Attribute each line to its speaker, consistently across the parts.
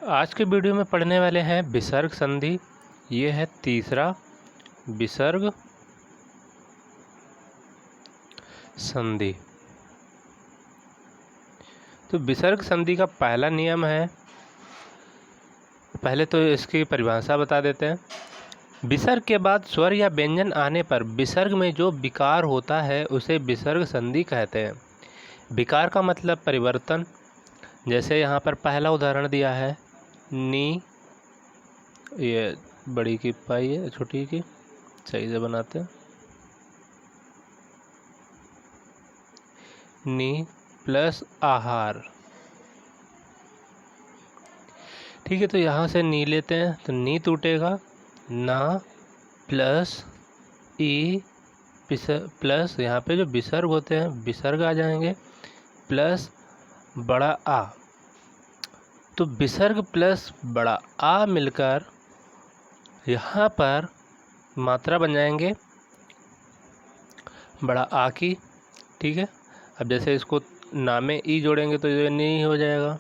Speaker 1: आज के वीडियो में पढ़ने वाले हैं विसर्ग संधि। ये है तीसरा विसर्ग संधि। तो विसर्ग संधि का पहला नियम है, पहले तो इसकी परिभाषा बता देते हैं। विसर्ग के बाद स्वर या व्यंजन आने पर विसर्ग में जो विकार होता है उसे विसर्ग संधि कहते हैं। विकार का मतलब परिवर्तन। जैसे यहाँ पर पहला उदाहरण दिया है नी, ये बड़ी की पाई है छोटी की, सही से बनाते हैं। नी प्लस आहार, ठीक है। तो यहाँ से नी लेते हैं तो नी टूटेगा, ना प्लस ई प्लस यहाँ पे जो विसर्ग होते हैं विसर्ग आ जाएंगे, प्लस बड़ा आ। तो विसर्ग प्लस बड़ा आ मिलकर यहाँ पर मात्रा बन जाएंगे बड़ा आ की, ठीक है। अब जैसे इसको ना में ई जोड़ेंगे तो ये नी हो जाएगा,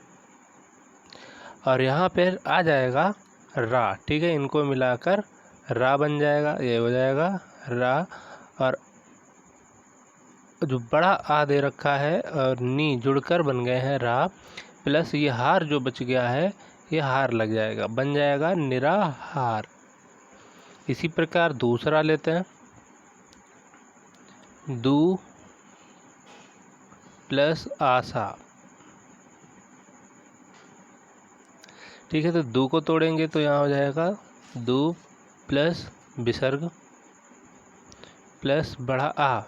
Speaker 1: और यहाँ पर आ जाएगा रा, ठीक है। इनको मिलाकर रा बन जाएगा, ये हो जाएगा रा। और जो बड़ा आ दे रखा है और नी जुड़कर बन गए हैं रा, प्लस ये हार जो बच गया है ये हार लग जाएगा, बन जाएगा निराहार। इसी प्रकार दूसरा लेते हैं, दू प्लस आशा, ठीक है। तो दू को तोड़ेंगे तो यहाँ हो जाएगा दू प्लस विसर्ग प्लस बड़ा आ।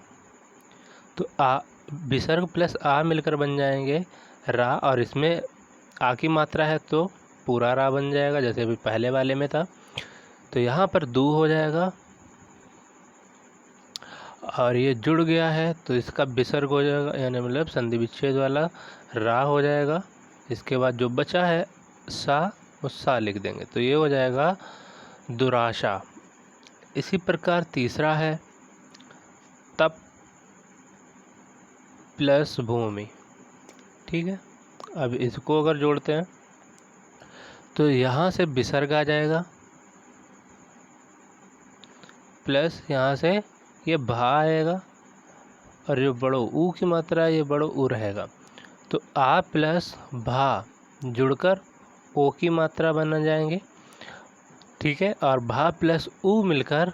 Speaker 1: तो आ विसर्ग प्लस आ मिलकर बन जाएंगे रा, और इसमें आ की मात्रा है तो पूरा रा बन जाएगा जैसे अभी पहले वाले में था। तो यहाँ पर दू हो जाएगा और ये जुड़ गया है तो इसका विसर्ग हो जाएगा, यानी मतलब संधि विच्छेद वाला रा हो जाएगा। इसके बाद जो बचा है सा, वो सा लिख देंगे तो ये हो जाएगा दुराशा। इसी प्रकार तीसरा है तप प्लस भूमि, ठीक है। अब इसको अगर जोड़ते हैं तो यहाँ से विसर्ग आ जाएगा, प्लस यहाँ से ये भा आएगा, और जो बड़ो ऊ की मात्रा है ये बड़ो ऊ रहेगा। तो आ प्लस भा जुड़कर ओ की मात्रा बन जाएंगे, ठीक है। और भा प्लस ऊ मिलकर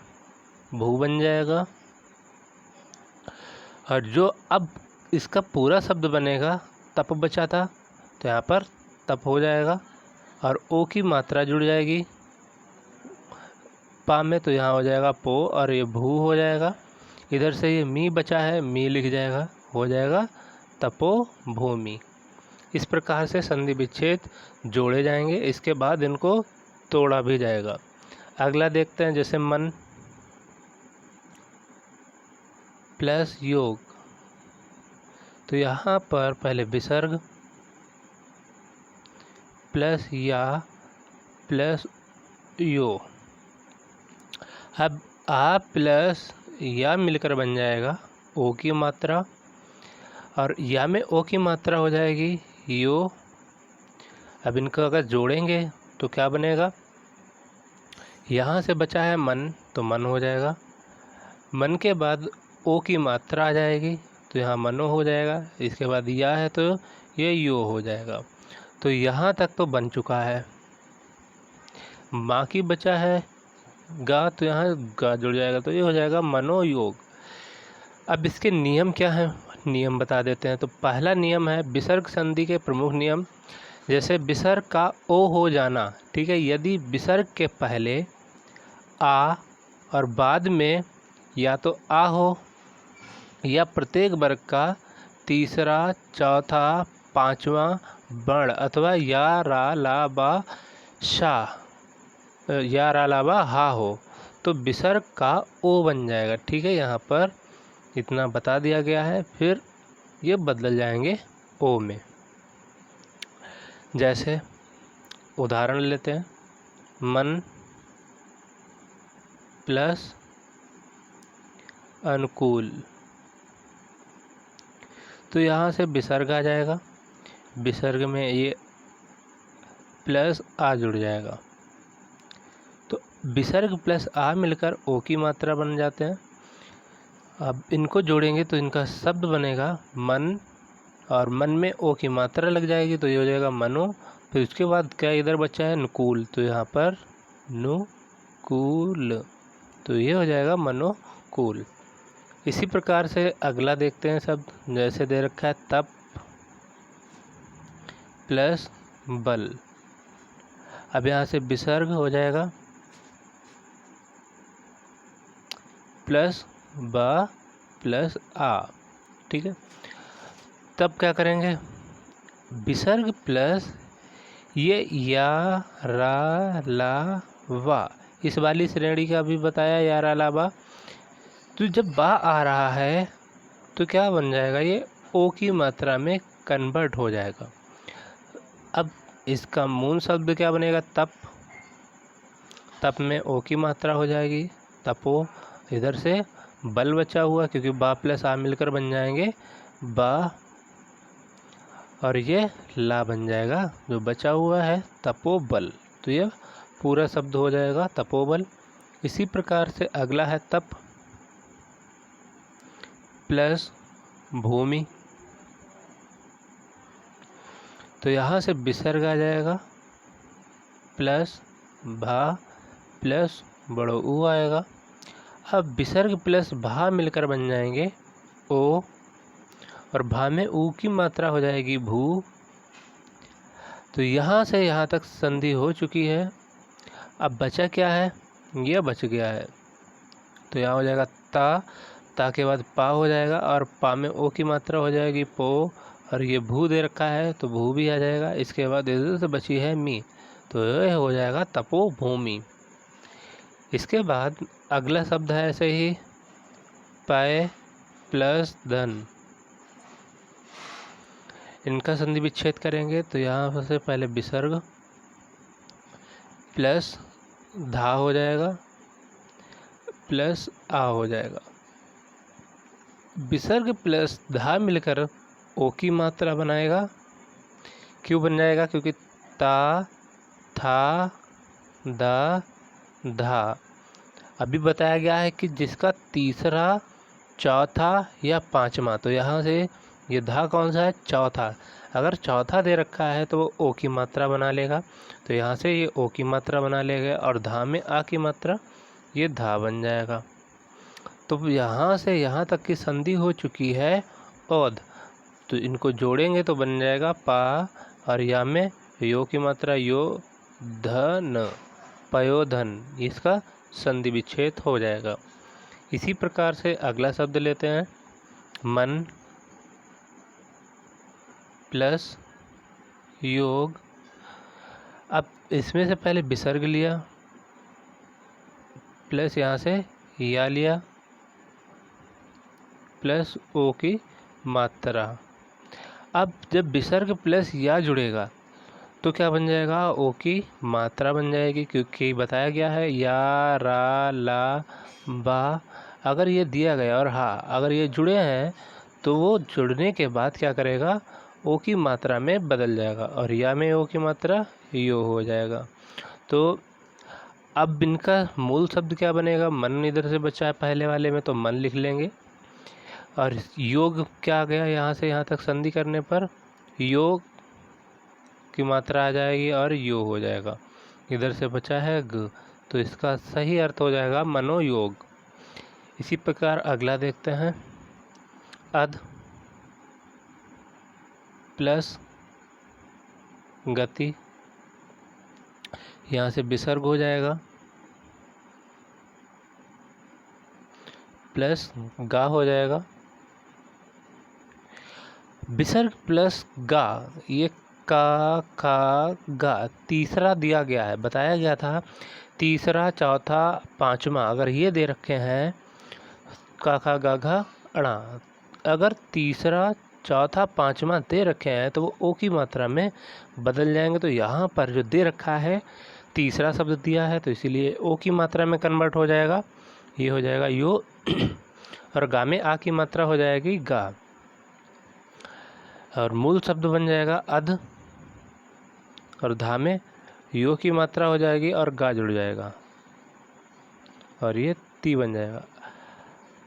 Speaker 1: भू बन जाएगा। और जो अब इसका पूरा शब्द बनेगा, तप बचा था तो यहाँ पर तप हो जाएगा, और ओ की मात्रा जुड़ जाएगी पा में तो यहाँ हो जाएगा पो, और ये भू हो जाएगा। इधर से ये मी बचा है, मी लिख जाएगा, हो जाएगा तपो भूमि। इस प्रकार से संधि विच्छेद जोड़े जाएंगे, इसके बाद इनको तोड़ा भी जाएगा। अगला देखते हैं, जैसे मन प्लस योग। तो यहाँ पर पहले विसर्ग प्लस या प्लस यो। अब आ प्लस या मिलकर बन जाएगा ओ की मात्रा, और या में ओ की मात्रा हो जाएगी यो। अब इनको अगर जोड़ेंगे तो क्या बनेगा, यहाँ से बचा है मन तो मन हो जाएगा, मन के बाद ओ की मात्रा आ जाएगी तो यहाँ मनो हो जाएगा। इसके बाद या है तो ये यो हो जाएगा। तो यहाँ तक तो बन चुका है। माँ की बचा है गा, तो यहाँ गा जुड़ जाएगा तो ये हो जाएगा मनोयोग। अब इसके नियम क्या हैं, नियम बता देते हैं। तो पहला नियम है विसर्ग संधि के प्रमुख नियम। जैसे विसर्ग का ओ हो जाना, ठीक है। यदि विसर्ग के पहले आ और बाद में या तो आ हो, या प्रत्येक वर्ग का तीसरा चौथा पांचवा वर्ण अथवा या रा ला बा शा या रा ला बा हा हो, तो विसर्ग का ओ बन जाएगा, ठीक है। यहाँ पर इतना बता दिया गया है, फिर ये बदल जाएंगे ओ में। जैसे उदाहरण लेते हैं, मन प्लस अनुकूल। तो यहाँ से विसर्ग आ जाएगा, विसर्ग में ये प्लस आ जुड़ जाएगा। तो विसर्ग प्लस आ मिलकर ओ की मात्रा बन जाते हैं। अब इनको जोड़ेंगे तो इनका शब्द बनेगा मन, और मन में ओ की मात्रा लग जाएगी तो ये हो जाएगा मनो। फिर उसके बाद क्या इधर बचा है नुकूल, तो यहाँ पर नुकूल, तो ये हो जाएगा मनोकूल। इसी प्रकार से अगला देखते हैं शब्द। जैसे दे रखा है तप प्लस बल। अब यहाँ से विसर्ग हो जाएगा प्लस बा प्लस आ, ठीक है। तब क्या करेंगे, विसर्ग प्लस ये या रा ला वा, इस वाली श्रेणी का भी बताया या रा ला वा। तो जब बा आ रहा है तो क्या बन जाएगा, ये ओ की मात्रा में कन्वर्ट हो जाएगा। अब इसका मूल शब्द क्या बनेगा, तप। तप में ओ की मात्रा हो जाएगी तपो। इधर से बल बचा हुआ, क्योंकि बा प्लस आ मिलकर बन जाएंगे बा, और ये ला बन जाएगा जो बचा हुआ है तपोबल। तो ये पूरा शब्द हो जाएगा तपोबल। इसी प्रकार से अगला है तप प्लस भूमि। तो यहाँ से विसर्ग आ जाएगा प्लस भा प्लस बड़ो ऊ आएगा। अब विसर्ग प्लस भा मिलकर बन जाएंगे ओ, और भा में ऊ की मात्रा हो जाएगी भू। तो यहाँ से यहाँ तक संधि हो चुकी है। अब बचा क्या है, यह बच गया है। तो यहाँ हो जाएगा ता के बाद पा हो जाएगा, और पा में ओ की मात्रा हो जाएगी पो, और ये भू दे रखा है तो भू भी आ जाएगा। इसके बाद इधर से बची है मी, तो यह हो जाएगा तपो भूमि। इसके बाद अगला शब्द है ऐसे ही पाए प्लस धन। इनका संधि विच्छेद करेंगे तो यहाँ से पहले विसर्ग प्लस धा हो जाएगा प्लस आ हो जाएगा। विसर्ग प्लस धा मिलकर ओ की मात्रा बनाएगा। क्यों बन जाएगा, क्योंकि ता था दा धा। अभी बताया गया है कि जिसका तीसरा चौथा या पांचवा, तो यहाँ से ये धा कौन सा है, चौथा। अगर चौथा दे रखा है तो वो ओ की मात्रा बना लेगा, तो यहाँ से ये ओ की मात्रा बना लेगा, और धा में आ की मात्रा, ये धा बन जाएगा। तो यहाँ से यहाँ तक की संधि हो चुकी है औध। तो इनको जोड़ेंगे तो बन जाएगा पा, और या में यो की मात्रा यो धन, पयोधन। इसका संधि विच्छेद हो जाएगा। इसी प्रकार से अगला शब्द लेते हैं मन प्लस योग। अब इसमें से पहले विसर्ग लिया प्लस यहाँ से या लिया प्लस ओ की मात्रा। अब जब विसर्ग प्लस या जुड़ेगा तो क्या बन जाएगा, ओ की मात्रा बन जाएगी, क्योंकि बताया गया है या रा ला बा। अगर ये दिया गया और हाँ अगर ये जुड़े हैं तो वो जुड़ने के बाद क्या करेगा, ओ की मात्रा में बदल जाएगा, और या में ओ की मात्रा यो हो जाएगा। तो अब इनका मूल शब्द क्या बनेगा, मन इधर से बचा है पहले वाले में तो मन लिख लेंगे, और योग क्या आ गया, यहाँ से यहाँ तक संधि करने पर योग की मात्रा आ जाएगी और यो हो जाएगा। इधर से बचा है ग, तो इसका सही अर्थ हो जाएगा मनोयोग। इसी प्रकार अगला देखते हैं अध प्लस गति। यहाँ से विसर्ग हो जाएगा प्लस गा हो जाएगा। विसर्ग प्लस गा, ये का खा गा तीसरा दिया गया है। बताया गया था तीसरा चौथा पांचवा अगर ये दे रखे हैं का खा गा घा अड़ा, अगर तीसरा चौथा पांचवा दे रखे हैं तो वो ओ की मात्रा में बदल जाएंगे। तो यहाँ पर जो दे रखा है तीसरा शब्द दिया है तो इसीलिए ओ की मात्रा में कन्वर्ट हो जाएगा, ये हो जाएगा यो और गा में आ की मात्रा हो जाएगी गा, और मूल शब्द बन जाएगा अध और धा में यो की मात्रा हो जाएगी और गा जुड़ जाएगा और ये ती बन जाएगा।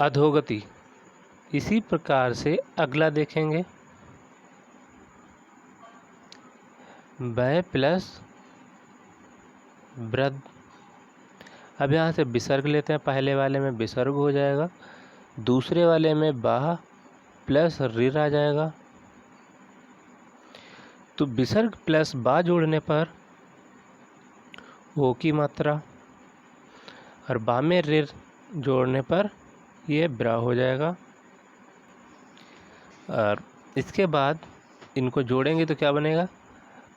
Speaker 1: अधोगति। इसी प्रकार से अगला देखेंगे, वह प्लस वृद्ध। अब यहाँ से विसर्ग लेते हैं, पहले वाले में विसर्ग हो जाएगा, दूसरे वाले में बाह प्लस ऋ आ जाएगा। तो विसर्ग प्लस बा जोड़ने पर ओ की मात्रा और बा में ऋ जोड़ने पर ये ब्रा हो जाएगा। और इसके बाद इनको जोड़ेंगे तो क्या बनेगा,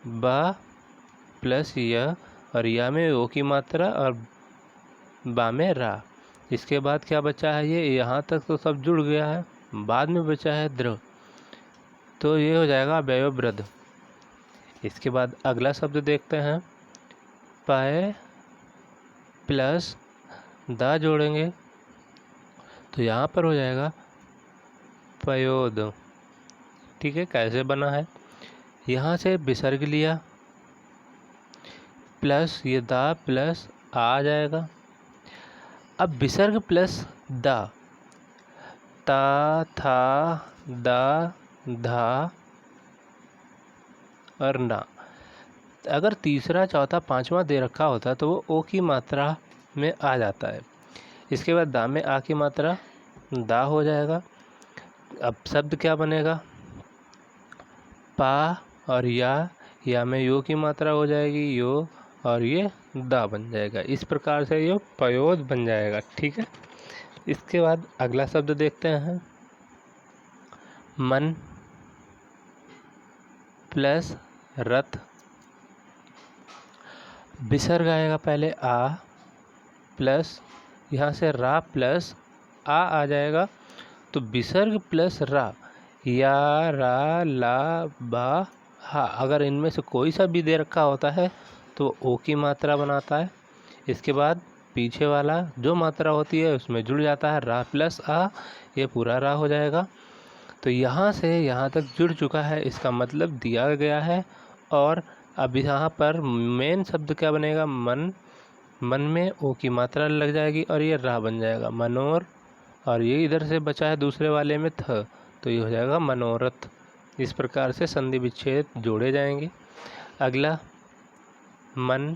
Speaker 1: बा प्लस या और या में ओ की मात्रा और बा में रा। इसके बाद क्या बचा है, ये यहाँ तक तो सब जुड़ गया है, बाद में बचा है द्र, तो ये हो जाएगा अव्ययवृद्ध। इसके बाद अगला शब्द देखते हैं, पय प्लस दा जोड़ेंगे तो यहाँ पर हो जाएगा पयोद। ठीक है, कैसे बना है, यहाँ से विसर्ग लिया प्लस ये दा प्लस आ जाएगा। अब विसर्ग प्लस दा, ता था दा धा और ना। अगर तीसरा चौथा पांचवा दे रखा होता तो वो ओ की मात्रा में आ जाता है। इसके बाद दा में आ की मात्रा दा हो जाएगा। अब शब्द क्या बनेगा, पा और या में यो की मात्रा हो जाएगी यो और ये दा बन जाएगा। इस प्रकार से ये पयोद बन जाएगा। ठीक है, इसके बाद अगला शब्द देखते हैं, मन प्लस रथ। विसर्ग आएगा पहले आ प्लस यहाँ से रा प्लस आ जाएगा, तो विसर्ग प्लस रा, या रा ला बा हा, अगर इनमें से कोई सा भी दे रखा होता है तो ओ की मात्रा बनाता है। इसके बाद पीछे वाला जो मात्रा होती है उसमें जुड़ जाता है, रा प्लस आ, ये पूरा रा हो जाएगा। तो यहाँ से यहाँ तक जुड़ चुका है, इसका मतलब दिया गया है। और अब यहाँ पर मेन शब्द क्या बनेगा, मन, मन में ओ की मात्रा लग जाएगी और ये रा बन जाएगा मनोर, और ये इधर से बचा है दूसरे वाले में थ, तो ये हो जाएगा मनोरथ। इस प्रकार से संधि विच्छेद जोड़े जाएंगे। अगला मन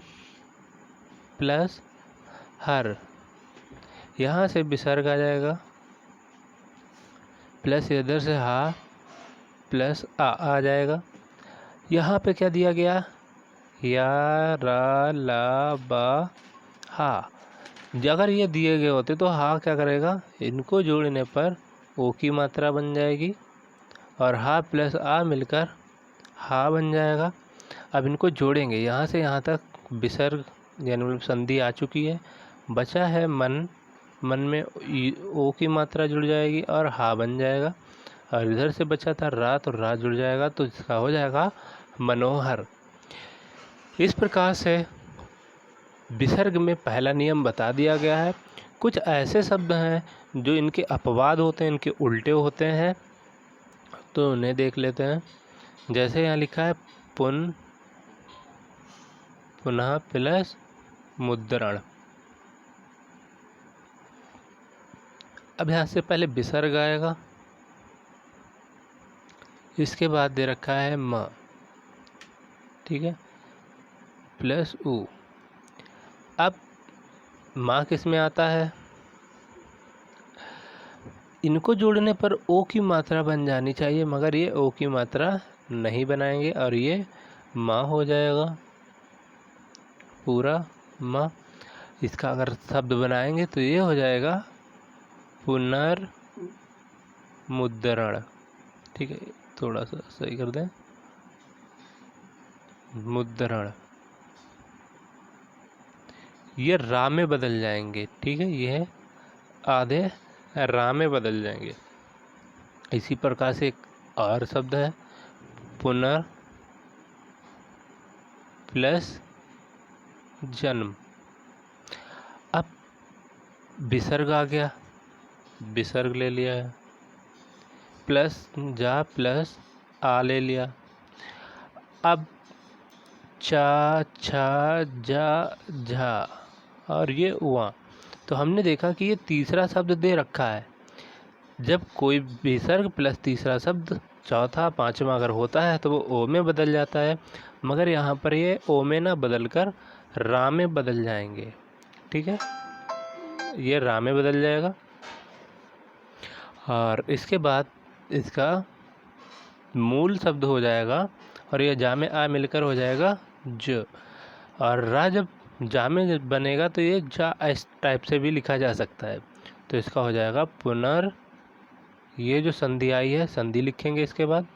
Speaker 1: प्लस हर, यहाँ से विसर्ग आ जाएगा प्लस इधर से हा प्लस आ जाएगा। यहाँ पे क्या दिया गया, या रा ला बा हा। अगर ये दिए गए होते तो हा क्या करेगा, इनको जोड़ने पर ओ की मात्रा बन जाएगी और हा प्लस आ मिलकर हा बन जाएगा। अब इनको जोड़ेंगे, यहाँ से यहाँ तक विसर्ग यानी मतलब संधि आ चुकी है, बचा है मन, मन में ओ की मात्रा जुड़ जाएगी और हा बन जाएगा, और इधर से बचा था रा, तो रा जुड़ जाएगा, तो इसका हो जाएगा मनोहर। इस प्रकार से विसर्ग में पहला नियम बता दिया गया है। कुछ ऐसे शब्द हैं जो इनके अपवाद होते हैं, इनके उल्टे होते हैं, तो उन्हें देख लेते हैं। जैसे यहाँ लिखा है पुनः प्लस मुद्रण। अब यहाँ से पहले विसर्ग आएगा, इसके बाद दे रखा है म, ठीक है, प्लस उ। अब माँ किस में आता है, इनको जोड़ने पर ओ की मात्रा बन जानी चाहिए, मगर ये ओ की मात्रा नहीं बनाएंगे और ये माँ हो जाएगा पूरा माँ। इसका अगर शब्द बनाएंगे तो ये हो जाएगा पुनर्मुद्रण। ठीक है, थोड़ा सा सही कर दें, मुद्रण। ये रा में बदल जाएंगे। ठीक है, ये आधे रा में बदल जाएंगे। इसी प्रकार से एक और शब्द है पुनर प्लस जन्म। अब विसर्ग आ गया, विसर्ग ले लिया है, प्लस जा प्लस आ ले लिया। अब चा, छा, जा, झा और ये उआ। तो हमने देखा कि ये तीसरा शब्द दे रखा है। जब कोई विसर्ग प्लस तीसरा शब्द चौथा पांचवा अगर होता है तो वो ओ में बदल जाता है, मगर यहाँ पर ये ओ में ना बदल कर रा में बदल जाएंगे। ठीक है, ये रा में बदल जाएगा। और इसके बाद इसका मूल शब्द हो जाएगा और ये जा में आ मिलकर हो जाएगा ज। और रा जब जा में जब बनेगा तो ये जा इस टाइप से भी लिखा जा सकता है। तो इसका हो जाएगा पुनर्, ये जो संधि आई है संधि लिखेंगे इसके बाद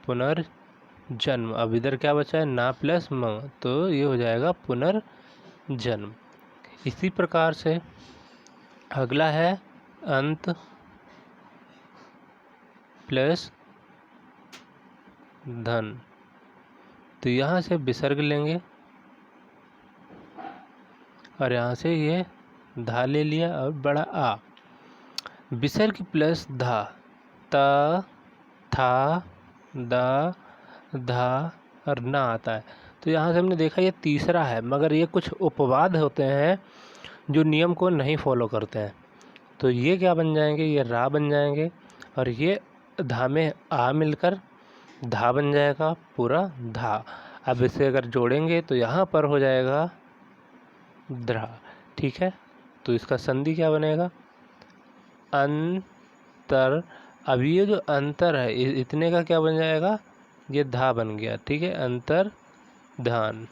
Speaker 1: पुनर्जन्म। अब इधर क्या बचा है, ना प्लस म, तो ये हो जाएगा पुनर्जन्म। इसी प्रकार से अगला है अंत प्लस धन। तो यहाँ से विसर्ग लेंगे और यहाँ से ये धा ले लिया और बड़ा आ। विसर्ग प्लस धा, ता, था, दा, धा और ना आता है। तो यहाँ से हमने देखा ये तीसरा है, मगर ये कुछ उपवाद होते हैं जो नियम को नहीं फॉलो करते हैं। तो ये क्या बन जाएंगे, ये रा बन जाएंगे और ये धा में आ मिलकर धा बन जाएगा पूरा धा। अब इसे अगर जोड़ेंगे तो यहाँ पर हो जाएगा द्रा। ठीक है, तो इसका संधि क्या बनेगा, अंतर। अब ये जो अंतर है इतने का क्या बन जाएगा, ये धा बन गया। ठीक है, अंतर ध्यान।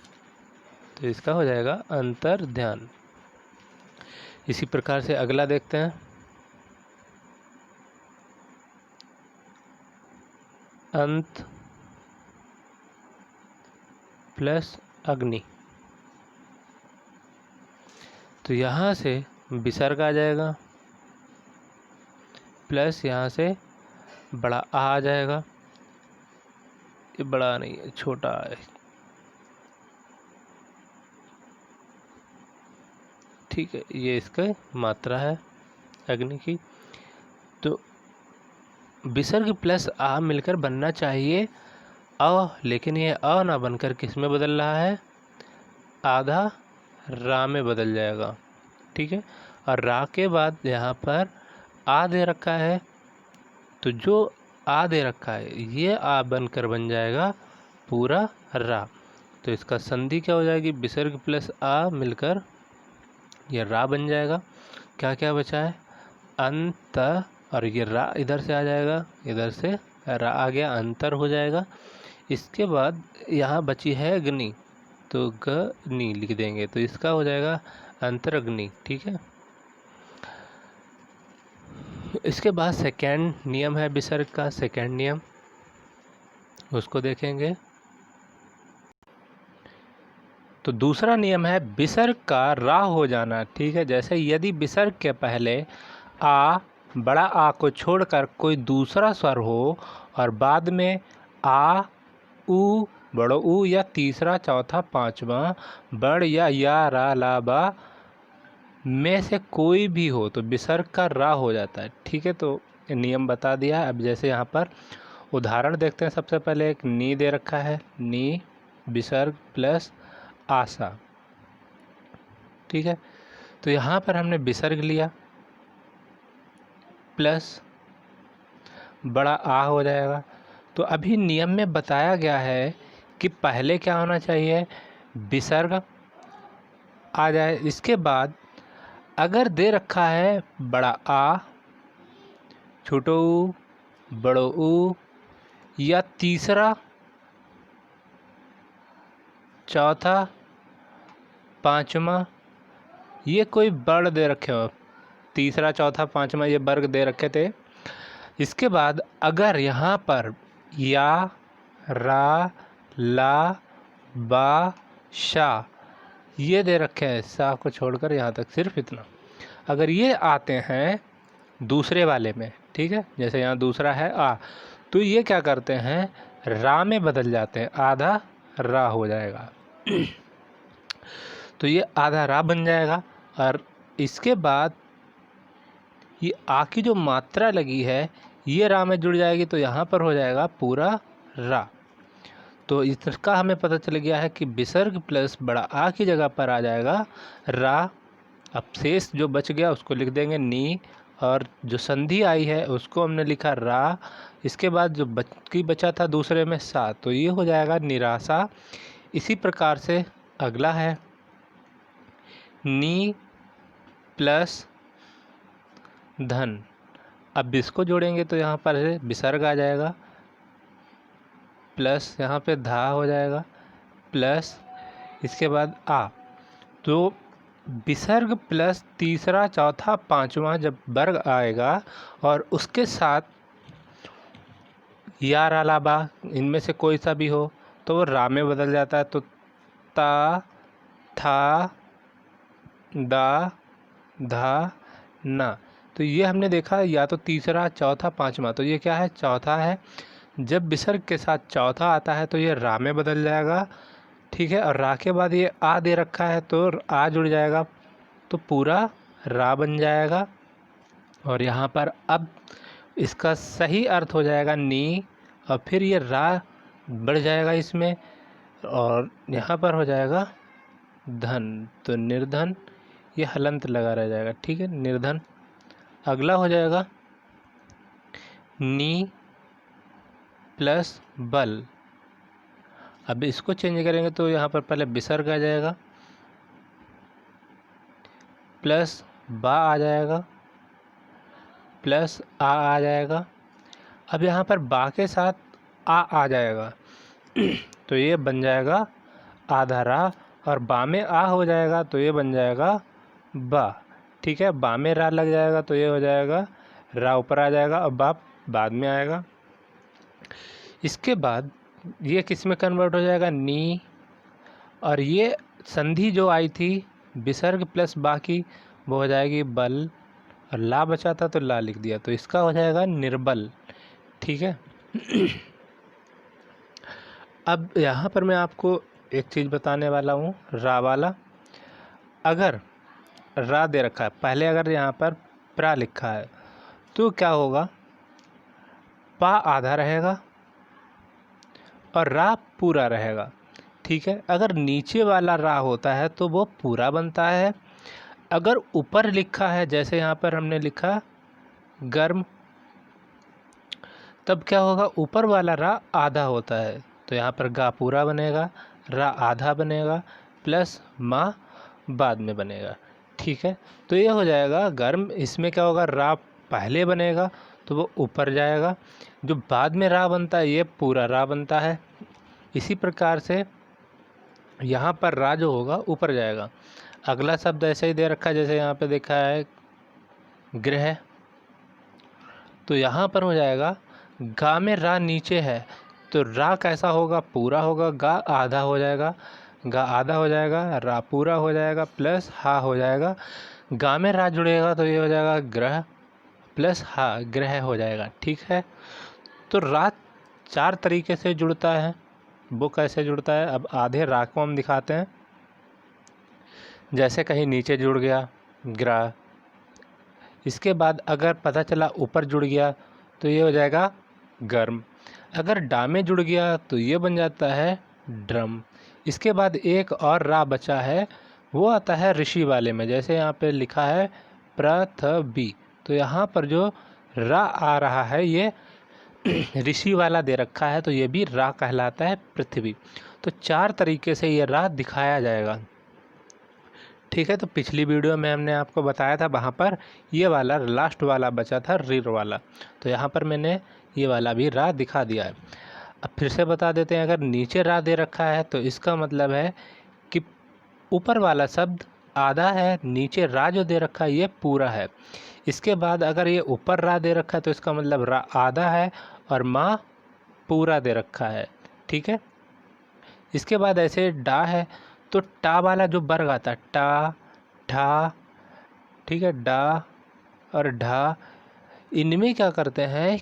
Speaker 1: तो इसका हो जाएगा अंतर ध्यान। इसी प्रकार से अगला देखते हैं, अंत प्लस अग्नि। तो यहाँ से विसर्ग आ जाएगा प्लस यहाँ से बड़ा आ जाएगा। ये बड़ा नहीं है, छोटा है। ठीक है, ये इसका मात्रा है अग्नि की। तो विसर्ग प्लस आ मिलकर बनना चाहिए अ, लेकिन ये अ ना बनकर किस में बदल रहा है, आधा रा में बदल जाएगा। ठीक है, और रा के बाद यहाँ पर आ दे रखा है, तो जो आ दे रखा है ये आ बनकर बन जाएगा पूरा रा। तो इसका संधि क्या हो जाएगी, विसर्ग प्लस आ मिलकर ये रा बन जाएगा। क्या क्या बचा है, अंत, और ये रा इधर से आ जाएगा, इधर से रा आ गया, अंतर हो जाएगा। इसके बाद यहाँ बची है अग्नि, तो गनि लिख देंगे, तो इसका हो जाएगा अंतरग्नि। ठीक है, इसके बाद सेकेंड नियम है विसर्ग का, सेकेंड नियम उसको देखेंगे। तो दूसरा नियम है विसर्ग का रा हो जाना। ठीक है, जैसे यदि विसर्ग के पहले आ, बड़ा आ को छोड़कर कोई दूसरा स्वर हो और बाद में आ, उ, बड़ो उ या तीसरा चौथा पांचवा बड़ या रा ला बा में से कोई भी हो तो विसर्ग का रा हो जाता है। ठीक है, तो नियम बता दिया। अब जैसे यहाँ पर उदाहरण देखते हैं। सबसे पहले एक नी दे रखा है, नी विसर्ग प्लस आशा। ठीक है, तो यहाँ पर हमने विसर्ग लिया प्लस बड़ा आ हो जाएगा। तो अभी नियम में बताया गया है कि पहले क्या होना चाहिए, विसर्ग आ जाए, इसके बाद अगर दे रखा है बड़ा आ, छोटो ऊ, बड़ो ऊ या तीसरा चौथा पांचवा, ये कोई वर्ग दे रखे हो, तीसरा चौथा पांचवा ये वर्ग दे रखे थे। इसके बाद अगर यहाँ पर या, रा, ला, बा, शा ये दे रखे हैं, सा को छोड़कर यहाँ तक सिर्फ इतना, अगर ये आते हैं दूसरे वाले में, ठीक है, जैसे यहाँ दूसरा है आ, तो ये क्या करते हैं, रा में बदल जाते हैं, आधा रा हो जाएगा। तो ये आधा रा बन जाएगा। और इसके बाद ये आ की जो मात्रा लगी है ये रा में जुड़ जाएगी, तो यहाँ पर हो जाएगा पूरा रा। तो इसका हमें पता चल गया है कि विसर्ग प्लस बड़ा आ की जगह पर आ जाएगा रा। अब शेष जो बच गया उसको लिख देंगे नी, और जो संधि आई है उसको हमने लिखा रा। इसके बाद जो बचा था दूसरे में सा, तो ये हो जाएगा निराशा। इसी प्रकार से अगला है नी प्लस धन। अब इसको जोड़ेंगे तो यहाँ पर विसर्ग आ जाएगा, प्लस यहाँ पे धा हो जाएगा, प्लस इसके बाद आ। तो विसर्ग प्लस तीसरा चौथा पांचवा जब वर्ग आएगा और उसके साथ या रा ला बा इनमें से कोई सा भी हो तो वो रा में बदल जाता है। तो ता था दा धा ना। तो ये हमने देखा या तो तीसरा चौथा पांचवा, तो ये क्या है, चौथा है। जब विसर्ग के साथ चौथा आता है तो ये रा में बदल जाएगा, ठीक है। और रा के बाद ये आ दे रखा है तो आ जुड़ जाएगा, तो पूरा रा बन जाएगा। और यहाँ पर अब इसका सही अर्थ हो जाएगा नी, और फिर ये रा बढ़ जाएगा इसमें, और यहाँ पर हो जाएगा धन, तो निर्धन। ये हलंत लगा रह जाएगा, ठीक है, निर्धन। अगला हो जाएगा नी प्लस बल। अब इसको चेंज करेंगे तो यहाँ पर पहले विसर्ग आ जाएगा, प्लस बा आ जाएगा, प्लस आ जाएगा। अब यहाँ पर बा के साथ आ जाएगा तो ये बन जाएगा आधा रा, और बा में आ हो जाएगा तो ये बन जाएगा बा, ठीक है। बा में रा लग जाएगा तो ये हो जाएगा रा ऊपर आ जाएगा, और बा बाद में आएगा। इसके बाद ये किस में कन्वर्ट हो जाएगा, नी। और ये संधि जो आई थी विसर्ग प्लस बा की, वो हो जाएगी बल, और ला बचा था तो ला लिख दिया, तो इसका हो जाएगा निर्बल, ठीक है। अब यहाँ पर मैं आपको एक चीज़ बताने वाला हूँ, रा वाला। अगर रा दे रखा है, पहले अगर यहाँ पर प्रा लिखा है तो क्या होगा, पा आधा रहेगा और रा पूरा रहेगा, ठीक है। अगर नीचे वाला रा होता है तो वो पूरा बनता है। अगर ऊपर लिखा है, जैसे यहाँ पर हमने लिखा गर्म, तब क्या होगा, ऊपर वाला रा आधा होता है, तो यहाँ पर गा पूरा बनेगा, रा आधा बनेगा, प्लस माँ बाद में बनेगा, ठीक है। तो ये हो जाएगा गर्म। इसमें क्या होगा, रा पहले बनेगा तो वो ऊपर जाएगा, जो बाद में रा बनता है ये पूरा रा बनता है। इसी प्रकार से यहाँ पर रा जो होगा ऊपर जाएगा। अगला शब्द ऐसे ही दे रखा है, जैसे यहाँ पे देखा है गृह, तो यहाँ पर हो जाएगा गा में रा नीचे है तो रा कैसा होगा, पूरा होगा, गा आधा हो जाएगा, गा आधा हो जाएगा, रा पूरा हो जाएगा, प्लस हा हो जाएगा। गा में रा जुड़ेगा तो ये हो जाएगा ग्रह, प्लस हा ग्रह हो जाएगा, ठीक है। तो रा चार तरीके से जुड़ता है, वो कैसे जुड़ता है, अब आधे रा को हम दिखाते हैं। जैसे कहीं नीचे जुड़ गया ग्रा, इसके बाद अगर पता चला ऊपर जुड़ गया तो ये हो जाएगा गर्म। अगर डा में जुड़ गया तो ये बन जाता है ड्रम। इसके बाद एक और रा बचा है, वो आता है ऋषि वाले में, जैसे यहाँ पे लिखा है प्रथबी, तो यहाँ पर जो रा आ रहा है ये ऋषि वाला दे रखा है, तो ये भी रा कहलाता है पृथ्वी। तो चार तरीके से ये रा दिखाया जाएगा, ठीक है। तो पिछली वीडियो में हमने आपको बताया था, वहाँ पर ये वाला लास्ट वाला बचा था रीर वाला, तो यहाँ पर मैंने ये वाला भी रा दिखा दिया है। अब फिर से बता देते हैं, अगर नीचे रा दे रखा है तो इसका मतलब है कि ऊपर वाला शब्द आधा है, नीचे रा जो दे रखा है ये पूरा है। इसके बाद अगर ये ऊपर रा दे रखा है तो इसका मतलब रा आधा है और माँ पूरा दे रखा है, ठीक है। इसके बाद ऐसे डा है तो टा वाला जो वर्ग आता है टा ठा, ठीक है, डा और ढा, इनमें क्या करते हैं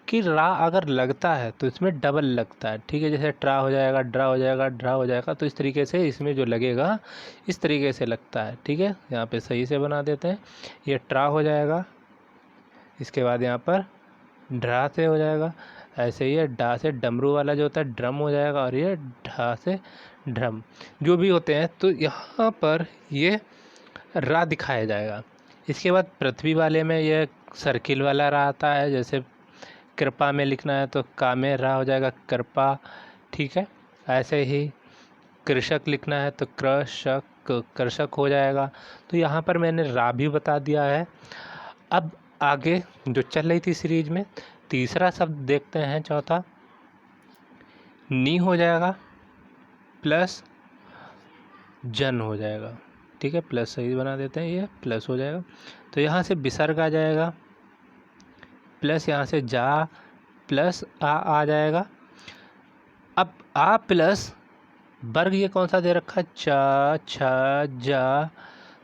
Speaker 1: कि रा अगर लगता है तो इसमें डबल लगता है, ठीक है। जैसे ट्रा हो जाएगा, ड्रा हो जाएगा, ड्रा हो जाएगा, तो इस तरीके से इसमें जो लगेगा इस तरीके से लगता है, ठीक है। यहाँ पे सही से बना देते हैं, ये ट्रा हो जाएगा, इसके बाद यहाँ पर ड्रा से हो जाएगा, ऐसे ही डा से डमरू वाला जो होता है ड्रम हो जाएगा, और ये ढा से ड्रम, जो भी होते हैं। तो यहाँ पर ये रा दिखाया जाएगा। इसके बाद पृथ्वी वाले में ये सर्किल वाला रा आता है, जैसे कृपा में लिखना है तो का में रा हो जाएगा कृपा, ठीक है। ऐसे ही कृषक लिखना है तो कृषक कृषक हो जाएगा। तो यहाँ पर मैंने रा भी बता दिया है। अब आगे जो चल रही थी सीरीज में, तीसरा शब्द देखते हैं, चौथा नी हो जाएगा प्लस जन हो जाएगा, ठीक है। प्लस सही बना देते हैं, ये प्लस हो जाएगा। तो यहाँ से विसर्ग आ जाएगा, प्लस यहाँ से जा प्लस आ जाएगा। अब आ प्लस वर्ग ये कौन सा दे रखा है, चा छा जा,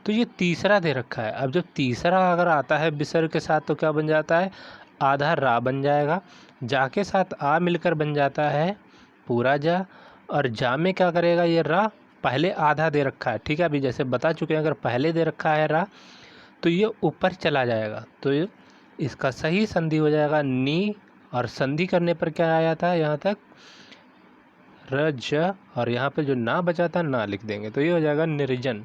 Speaker 1: तो ये तीसरा दे रखा है। अब जब तीसरा अगर आता है विसर्ग के साथ तो क्या बन जाता है, आधा रा बन जाएगा। जा के साथ आ मिलकर बन जाता है पूरा जा, और जा में क्या करेगा, ये रा पहले आधा दे रखा है, ठीक है। अभी जैसे बता चुके हैं, अगर पहले दे रखा है रा तो ये ऊपर चला जाएगा, तो ये इसका सही संधि हो जाएगा नी, और संधि करने पर क्या आया था यहाँ तक र ज, और यहाँ पे जो ना बचा था ना लिख देंगे, तो ये हो जाएगा निर्जन,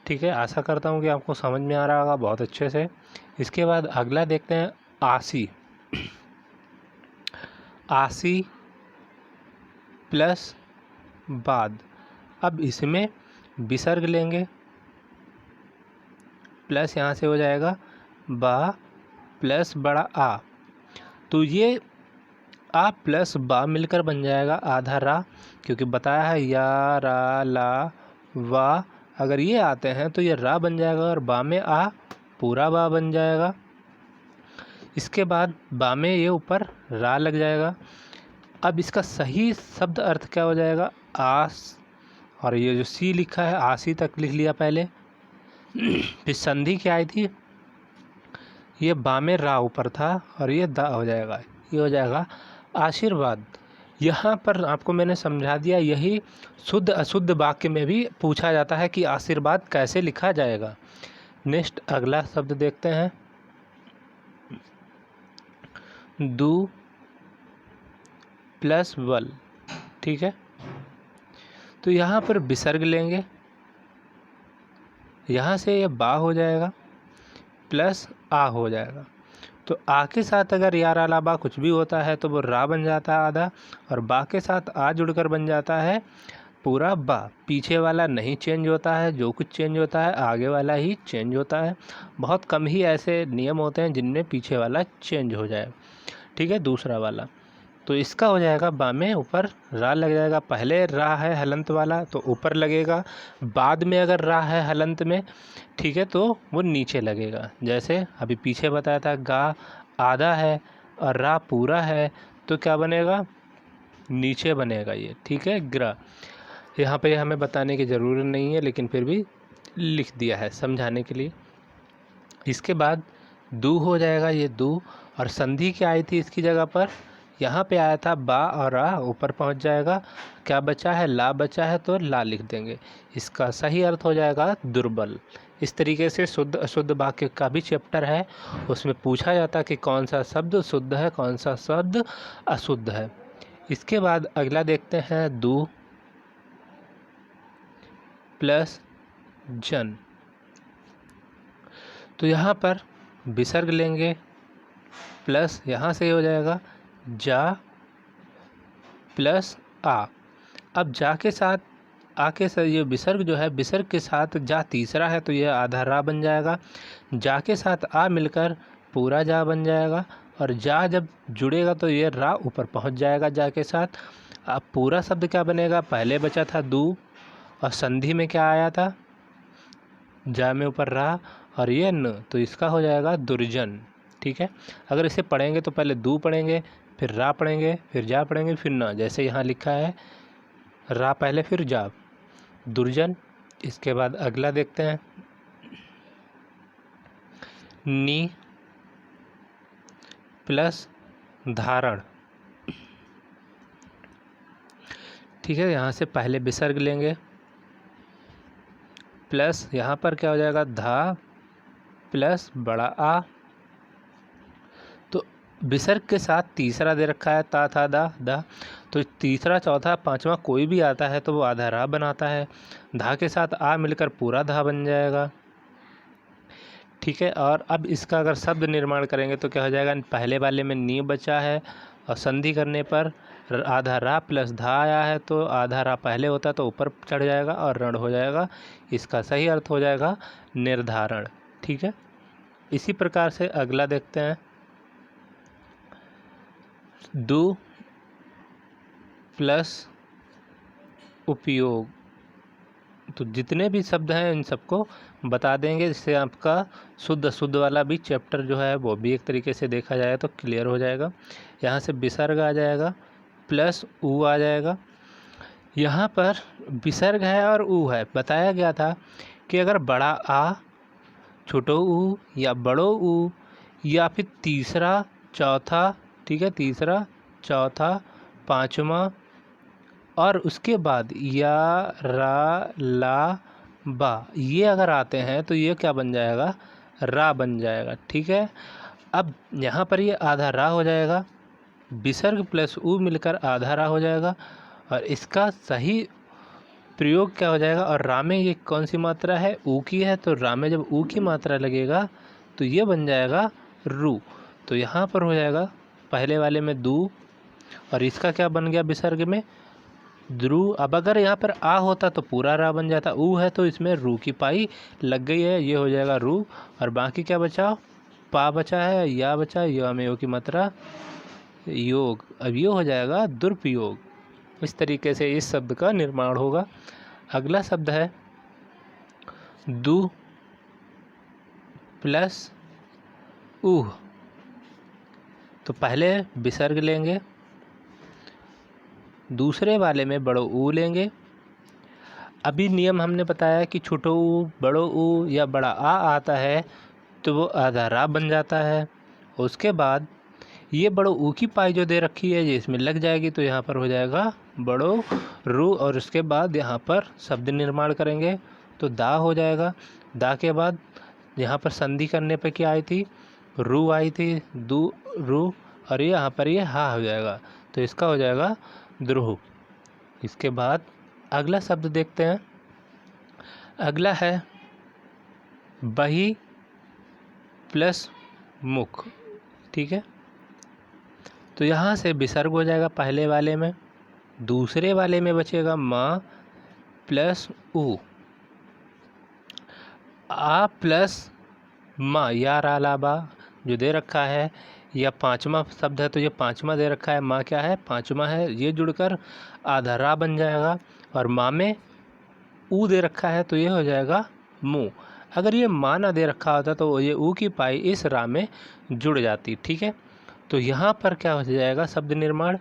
Speaker 1: ठीक है। आशा करता हूँ कि आपको समझ में आ रहा होगा बहुत अच्छे से। इसके बाद अगला देखते हैं आसी। आसी प्लस बाद, अब इसमें विसर्ग लेंगे, प्लस यहाँ से हो जाएगा बा प्लस बड़ा आ, तो ये आ प्लस बा मिलकर बन जाएगा आधा रा, क्योंकि बताया है या रा ला वा, अगर ये आते हैं तो ये रा बन जाएगा, और बा में आ पूरा बा बन जाएगा। इसके बाद बा में ये ऊपर रा लग जाएगा। अब इसका सही शब्द अर्थ क्या हो जाएगा, आस, और ये जो सी लिखा है आसी तक लिख लिया पहले। फिर संधि क्या आई थी, ये बा में रा ऊपर था, और ये दा हो जाएगा, ये हो जाएगा आशीर्वाद। यहाँ पर आपको मैंने समझा दिया, यही शुद्ध अशुद्ध वाक्य में भी पूछा जाता है कि आशीर्वाद कैसे लिखा जाएगा। नेक्स्ट अगला शब्द देखते हैं, दू प्लस वल, ठीक है। तो यहाँ पर विसर्ग लेंगे, यहाँ से ये बा हो जाएगा प्लस आ हो जाएगा। तो आ के साथ अगर या रा ला बा कुछ भी होता है तो वो रा बन जाता है आधा, और बा के साथ आ जुड़कर बन जाता है पूरा बा। पीछे वाला नहीं चेंज होता है, जो कुछ चेंज होता है आगे वाला ही चेंज होता है। बहुत कम ही ऐसे नियम होते हैं जिनमें पीछे वाला चेंज हो जाए, ठीक है। दूसरा वाला तो इसका हो जाएगा बा में ऊपर रा लग जाएगा, पहले रा है हलंत वाला तो ऊपर लगेगा, बाद में अगर रा है हलंत में, ठीक है, तो वो नीचे लगेगा। जैसे अभी पीछे बताया था गा आधा है और रा पूरा है, तो क्या बनेगा, नीचे बनेगा ये, ठीक है। ग्र, यहाँ पे हमें बताने की ज़रूरत नहीं है, लेकिन फिर भी लिख दिया है समझाने के लिए। इसके बाद दू हो जाएगा, ये दू, और संधि क्या आई थी इसकी जगह पर, यहाँ पे आया था बा और रा, ऊपर पहुँच जाएगा। क्या बचा है, ला बचा है, तो ला लिख देंगे। इसका सही अर्थ हो जाएगा दुर्बल। इस तरीके से शुद्ध अशुद्ध वाक्य का भी चैप्टर है, उसमें पूछा जाता है कि कौन सा शब्द शुद्ध है, कौन सा शब्द अशुद्ध है। इसके बाद अगला देखते हैं दू प्लस जन। तो यहाँ पर विसर्ग लेंगे, प्लस यहाँ से हो जाएगा जा प्लस आ। अब जा के साथ आ के साथ ये विसर्ग जो है, विसर्ग के साथ जा तीसरा है तो ये आधा रा बन जाएगा। जा के साथ आ मिलकर पूरा जा बन जाएगा, और जा जब जुड़ेगा तो ये रा ऊपर पहुंच जाएगा जा के साथ। अब पूरा शब्द क्या बनेगा, पहले बचा था दू, और संधि में क्या आया था, जा में ऊपर रा और ये न, तो इसका हो जाएगा दुर्जन, ठीक है। अगर इसे पढ़ेंगे तो पहले दू पढ़ेंगे, फिर रा पढ़ेंगे, फिर जा पढ़ेंगे, फिर न, जैसे यहाँ लिखा है रा पहले फिर जा, दुर्जन। इसके बाद अगला देखते हैं नी प्लस धारण, ठीक है। यहाँ से पहले विसर्ग लेंगे, प्लस यहाँ पर क्या हो जाएगा धा प्लस बड़ा आ, तो विसर्ग के साथ तीसरा दे रखा है ता था दा दा, तो तीसरा चौथा पांचवा कोई भी आता है तो वो आधा रा बनाता है। धा के साथ आ मिलकर पूरा धा बन जाएगा। ठीक है, और अब इसका अगर शब्द निर्माण करेंगे तो क्या हो जाएगा, पहले वाले में नी बचा है और संधि करने पर आधा रा प्लस धा आया है तो आधा रा पहले होता तो ऊपर चढ़ जाएगा और रण हो जाएगा। इसका सही अर्थ हो जाएगा निर्धारण। ठीक है, इसी प्रकार से अगला देखते हैं, दु प्लस उपयोग। तो जितने भी शब्द हैं इन सबको बता देंगे, जिससे आपका शुद्ध शुद्ध वाला भी चैप्टर जो है वो भी एक तरीके से देखा जाए तो क्लियर हो जाएगा। यहाँ से विसर्ग आ जाएगा प्लस ऊ आ जाएगा। यहाँ पर विसर्ग है और ऊ है। बताया गया था कि अगर बड़ा आ, छोटो ऊ या बड़ो ऊ या फिर तीसरा चौथा, ठीक है, तीसरा चौथा पाँचवा और उसके बाद या रा ला बा, ये अगर आते हैं तो ये क्या बन जाएगा, रा बन जाएगा। ठीक है, अब यहाँ पर ये आधा रा हो जाएगा, विसर्ग प्लस ऊ मिलकर आधा रा हो जाएगा और इसका सही प्रयोग क्या हो जाएगा। और रा में ये कौन सी मात्रा है, ऊ की है, तो रा में जब ऊ की मात्रा लगेगा तो ये बन जाएगा रू। तो यहाँ पर हो जाएगा पहले वाले में दू और इसका क्या बन गया विसर्ग में ध्रुव। अब अगर यहाँ पर आ होता तो पूरा रा बन जाता, ऊ है तो इसमें रू की पाई लग गई है, ये हो जाएगा रू। और बाकी क्या बचा, पा बचा है, या बचा, या में यो की मात्रा योग, अब ये हो जाएगा दुरुपयोग। इस तरीके से इस शब्द का निर्माण होगा। अगला शब्द है दु प्लस ऊह। तो पहले विसर्ग लेंगे, दूसरे वाले में बड़ो ऊ लेंगे। अभी नियम हमने बताया कि छोटो ऊ, बड़ो ऊ या बड़ा आ आता है तो वो आधा रा बन जाता है। उसके बाद ये बड़ो ऊ की पाई जो दे रखी है ये इसमें लग जाएगी तो यहाँ पर हो जाएगा बड़ो रू। और उसके बाद यहाँ पर शब्द निर्माण करेंगे तो दा हो जाएगा। दा के बाद यहाँ पर संधि करने पे क्या आई थी, रू आई थी, दू रू, और ये यहाँ पर ये हा हो जाएगा तो इसका हो जाएगा द्रोह। इसके बाद अगला शब्द देखते हैं, अगला है बही प्लस मुख। ठीक है, तो यहाँ से विसर्ग हो जाएगा पहले वाले में, दूसरे वाले में बचेगा माँ प्लस ऊ, आ प्लस माँ, या रा ला बा जो दे रखा है, या पांचवा शब्द है तो ये पांचवा दे रखा है, माँ क्या है, पांचवा है, ये जुड़कर आधा रा बन जाएगा। और माँ में ऊ दे रखा है तो ये हो जाएगा मुँह। अगर ये माँ ना दे रखा होता तो ये ऊ की पाई इस रा में जुड़ जाती। ठीक है, तो यहाँ पर क्या हो जाएगा शब्द निर्माण,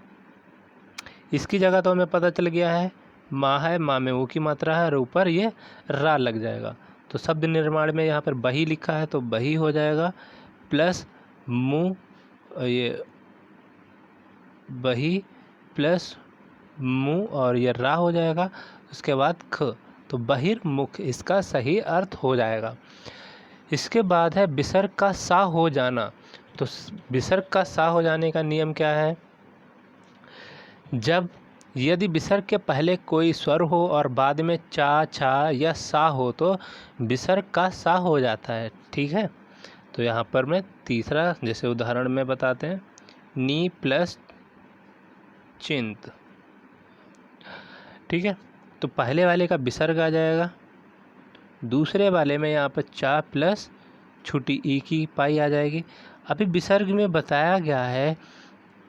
Speaker 1: इसकी जगह तो हमें पता चल गया है माँ है, माँ में ऊ की मात्रा है और ऊपर ये रा लग जाएगा। तो शब्द निर्माण में यहाँ पर बही लिखा है तो बही हो जाएगा प्लस मुँह, ये बही प्लस मुँह और ये रा हो जाएगा। उसके बाद ख, तो बहिर्मुख इसका सही अर्थ हो जाएगा। इसके बाद है विसर्ग का सा हो जाना। तो विसर्ग का सा हो जाने का नियम क्या है, जब यदि विसर्ग के पहले कोई स्वर हो और बाद में चा छा या सा हो तो विसर्ग का सा हो जाता है। ठीक है, तो यहाँ पर मैं तीसरा जैसे उदाहरण में बताते हैं, नी प्लस चिंत। ठीक है, तो पहले वाले का विसर्ग आ जाएगा, दूसरे वाले में यहाँ पर चा प्लस छोटी ई की पाई आ जाएगी। अभी विसर्ग में बताया गया है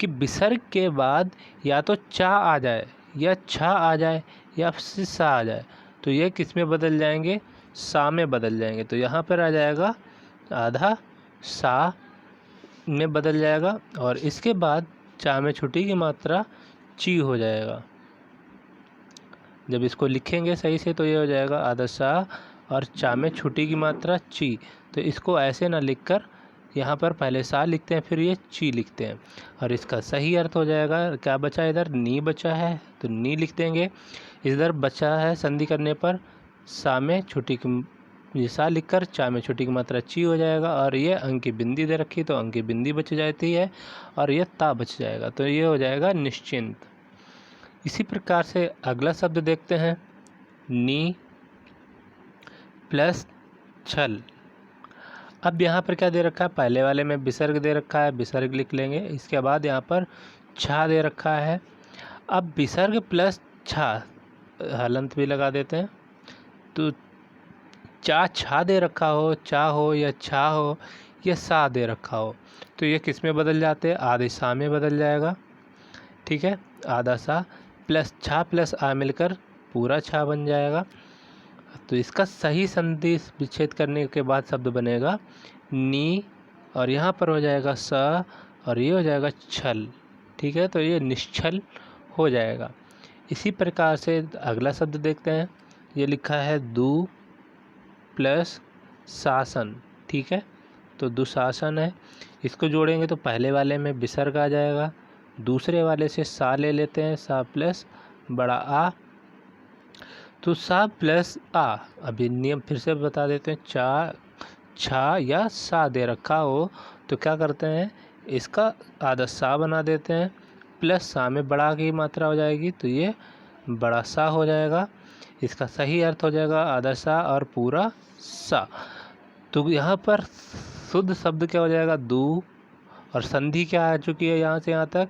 Speaker 1: कि विसर्ग के बाद या तो चा आ जाए या छा आ जाए या फिर सा आ जाए, तो ये किस में बदल जाएंगे, सा में बदल जाएंगे। तो यहाँ पर आ जाएगा आधा सा में बदल जाएगा और इसके बाद चा में छुट्टी की मात्रा ची हो जाएगा। जब इसको लिखेंगे सही से तो ये हो जाएगा आधा सा और चा में छुट्टी की मात्रा ची। तो इसको ऐसे ना लिखकर यहाँ पर पहले सा लिखते हैं फिर ये ची लिखते हैं और इसका सही अर्थ हो जाएगा, क्या बचा इधर, नी बचा है तो नी लिख देंगे, इधर बचा है संधि करने पर सा में छुट्टी की ये सा लिखकर चा में छोटी की मात्रा ची हो जाएगा, और ये अंक की बिंदी दे रखी तो अंक की बिंदी बच जाती है, और ये ता बच जाएगा, तो ये हो जाएगा निश्चिंत। इसी प्रकार से अगला शब्द देखते हैं, नी प्लस छल। अब यहाँ पर क्या दे रखा है, पहले वाले में विसर्ग दे रखा है, विसर्ग लिख लेंगे। इसके बाद यहाँ पर छा दे रखा है। अब विसर्ग प्लस छा, हलंत भी लगा देते हैं। तो चा छा दे रखा हो, चा हो या छा हो या सा दे रखा हो, तो ये किस में बदल जाते हैं, आधे सा में बदल जाएगा। ठीक है, आधा सा प्लस छा प्लस आ मिलकर पूरा छा बन जाएगा। तो इसका सही संधि विच्छेद करने के बाद शब्द बनेगा नी, और यहाँ पर हो जाएगा स, और ये हो जाएगा छल। ठीक है, तो ये निश्छल हो जाएगा। इसी प्रकार से अगला शब्द देखते हैं, ये लिखा है दु प्लस शासन। ठीक है, तो दुशासन है। इसको जोड़ेंगे तो पहले वाले में विसर्ग आ जाएगा, दूसरे वाले से सा ले लेते हैं, सा प्लस बड़ा आ, तो सा प्लस आ। अभी नियम फिर से बता देते हैं, चा छा या सा दे रखा हो तो क्या करते हैं, इसका आधा सा बना देते हैं, प्लस सा में बड़ा की मात्रा हो जाएगी, तो ये बड़ा सा हो जाएगा। इसका सही अर्थ हो जाएगा आधा सा और पूरा सा। तो यहाँ पर शुद्ध शब्द क्या हो जाएगा, दू, और संधि क्या आ चुकी है यहाँ से यहाँ तक,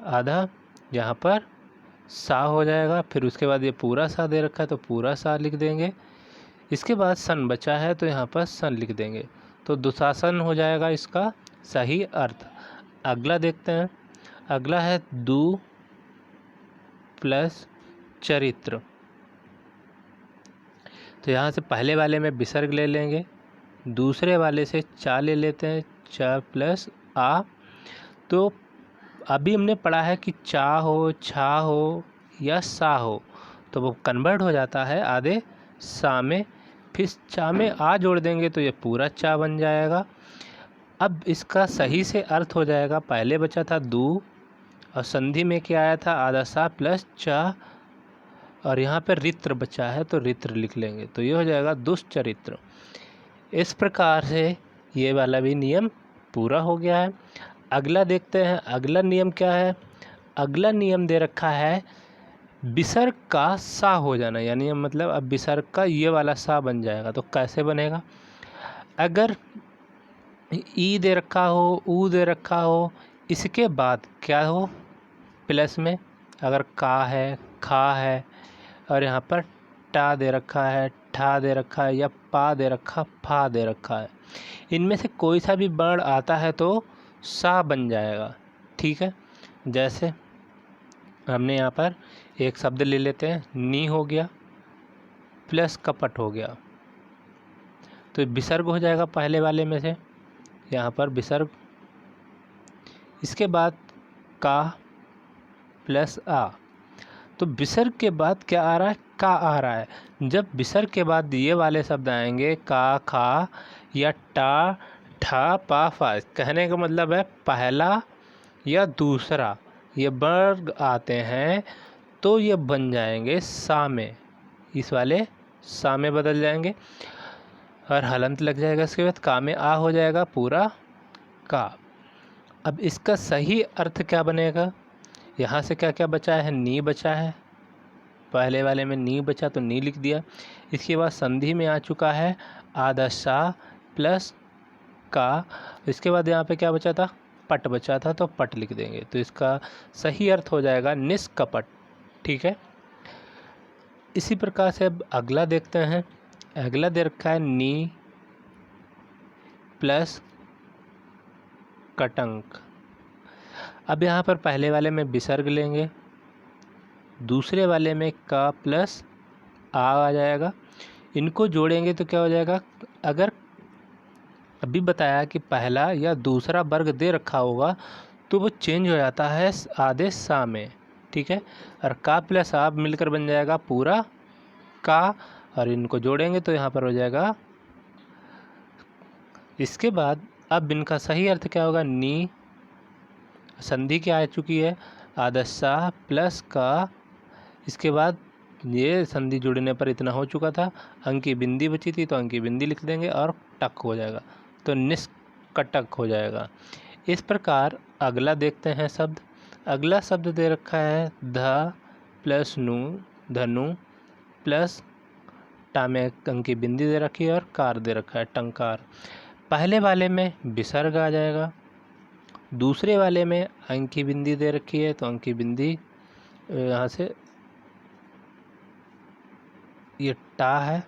Speaker 1: आधा, यहाँ पर सा हो जाएगा। फिर उसके बाद ये पूरा सा दे रखा है तो पूरा सा लिख देंगे। इसके बाद सन बचा है तो यहाँ पर सन लिख देंगे, तो दुशासन हो जाएगा इसका सही अर्थ। अगला देखते हैं, अगला है दु प्लस चरित्र। तो यहाँ से पहले वाले में विसर्ग ले लेंगे, दूसरे वाले से चा ले लेते हैं, चा प्लस आ। तो अभी हमने पढ़ा है कि चा हो, छा हो या सा हो तो वो कन्वर्ट हो जाता है आधे सा में, फिर चा में आ जोड़ देंगे तो ये पूरा चा बन जाएगा। अब इसका सही से अर्थ हो जाएगा, पहले बचा था दू और संधि में क्या आया था, आधा सा प्लस चा, और यहाँ पर रित्र बचा है तो रित्र लिख लेंगे, तो ये हो जाएगा दुष्चरित्र। इस प्रकार से ये वाला भी नियम पूरा हो गया है। अगला देखते हैं, अगला नियम क्या है। अगला नियम दे रखा है विसर्ग का सा हो जाना, यानी मतलब अब विसर्ग का ये वाला सा बन जाएगा। तो कैसे बनेगा, अगर ई दे रखा हो, ऊ दे रखा हो, इसके बाद क्या हो प्लस में, अगर का है, खा है, और यहाँ पर टा दे रखा है, ठा दे रखा है, या पा दे रखा, फा दे रखा है, इनमें से कोई सा भी वर्ण आता है तो सा बन जाएगा। ठीक है, जैसे हमने यहाँ पर एक शब्द ले लेते हैं, नी हो गया प्लस कपट हो गया, तो विसर्ग हो जाएगा पहले वाले में से, यहाँ पर विसर्ग। इसके बाद का प्लस आ, तो विसर्ग के बाद क्या आ रहा है, का आ रहा है। जब विसर्ग के बाद ये वाले शब्द आएंगे का, खा या टा, ठा, पा, फा, कहने का मतलब है पहला या दूसरा ये वर्ग आते हैं तो ये बन जाएंगे सा में, इस वाले सा में बदल जाएंगे और हलंत लग जाएगा। इसके बाद का में आ हो जाएगा पूरा का। अब इसका सही अर्थ क्या बनेगा, यहाँ से क्या क्या बचा है, नी बचा है, पहले वाले में नी बचा तो नी लिख दिया। इसके बाद संधि में आ चुका है आधा सा प्लस का, इसके बाद यहाँ पे क्या बचा था, पट बचा था तो पट लिख देंगे, तो इसका सही अर्थ हो जाएगा निष्कपट। ठीक है, इसी प्रकार से अब अगला देखते हैं। अगला दे रखा है नी प्लस कटंक। अब यहाँ पर पहले वाले में विसर्ग लेंगे, दूसरे वाले में का प्लस आ जाएगा, इनको जोड़ेंगे तो क्या हो जाएगा, अगर अभी बताया कि पहला या दूसरा वर्ग दे रखा होगा तो वो चेंज हो जाता है आधे सा में। ठीक है, और का प्लस आ मिलकर बन जाएगा पूरा का, और इनको जोड़ेंगे तो यहाँ पर हो जाएगा। इसके बाद अब इनका सही अर्थ क्या होगा, नी, संधि क्या आ चुकी है, आधा सा प्लस का, इसके बाद ये संधि जुड़ने पर इतना हो चुका था, अंक की बिंदी बची थी तो अंक की बिंदी लिख देंगे और टक हो जाएगा, तो निष्कटक हो जाएगा। इस प्रकार अगला देखते हैं शब्द। अगला शब्द दे रखा है ध प्लस नु, धनु प्लस टा में अंक की बिंदी दे रखी है और कार दे रखा है, टंकार। पहले वाले में विसर्ग आ जाएगा, दूसरे वाले में अंक की बिंदी दे रखी है तो अंक की बिंदी यहाँ से ये टा है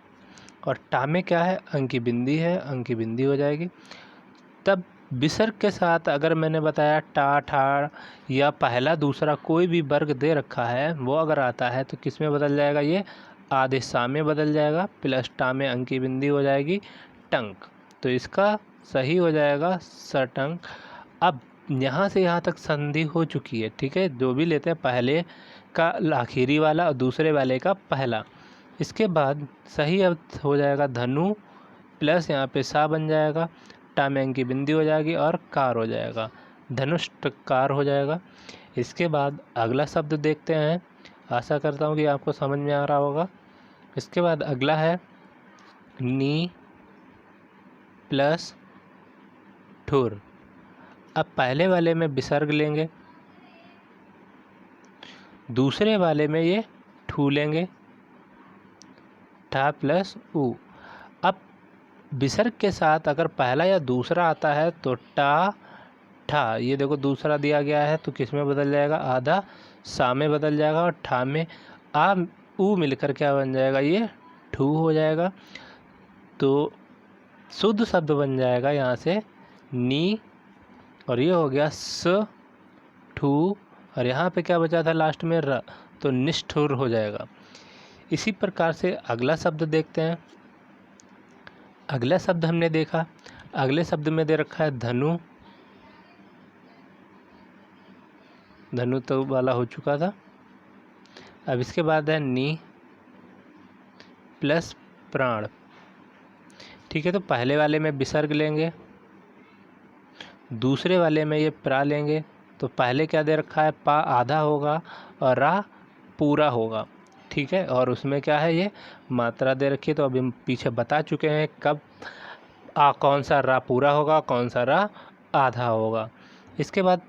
Speaker 1: और टा में क्या है, अंक की बिंदी है, अंक की बिंदी हो जाएगी। तब विसर्ग के साथ अगर मैंने बताया टा, ठा या पहला दूसरा कोई भी वर्ग दे रखा है वो अगर आता है तो किस में बदल जाएगा, ये आधे सा में बदल जाएगा, प्लस टा में अंक की बिंदी हो जाएगी टंक। तो इसका सही हो जाएगा सटंक। अब यहाँ से यहाँ तक संधि हो चुकी है, ठीक है। जो भी लेते हैं पहले का आखिरी वाला और दूसरे वाले का पहला। इसके बाद सही अब हो जाएगा धनु प्लस यहाँ पे सा बन जाएगा, टा में अंक की बिंदी हो जाएगी और कार हो जाएगा, धनुष कार हो जाएगा। इसके बाद अगला शब्द देखते हैं, आशा करता हूँ कि आपको समझ में आ रहा होगा। इसके बाद अगला है नी प्लस ठुर। अब पहले वाले में विसर्ग लेंगे, दूसरे वाले में ये ठू लेंगे, ठा प्लस ऊ। अब विसर्ग के साथ अगर पहला या दूसरा आता है तो टा ठा, ये देखो दूसरा दिया गया है तो किस में बदल जाएगा, आधा सा में बदल जाएगा और ठा में आ ऊ मिलकर क्या बन जाएगा, ये ठू हो जाएगा। तो शुद्ध शब्द बन जाएगा यहाँ से नी और ये हो गया स ठू और यहाँ पे क्या बचा था लास्ट में र, तो निष्ठुर हो जाएगा। इसी प्रकार से अगला शब्द देखते हैं। अगला शब्द हमने देखा, अगले शब्द में दे रखा है धनु, धनु तो वाला हो चुका था। अब इसके बाद है नी प्लस प्राण, ठीक है। तो पहले वाले में विसर्ग लेंगे, दूसरे वाले में ये प्रा लेंगे, तो पहले क्या दे रखा है, पा आधा होगा और रा पूरा होगा, ठीक है। और उसमें क्या है, ये मात्रा दे रखी है, तो अभी हम पीछे बता चुके हैं कब कौन सा रा पूरा होगा, कौन सा रा आधा होगा। इसके बाद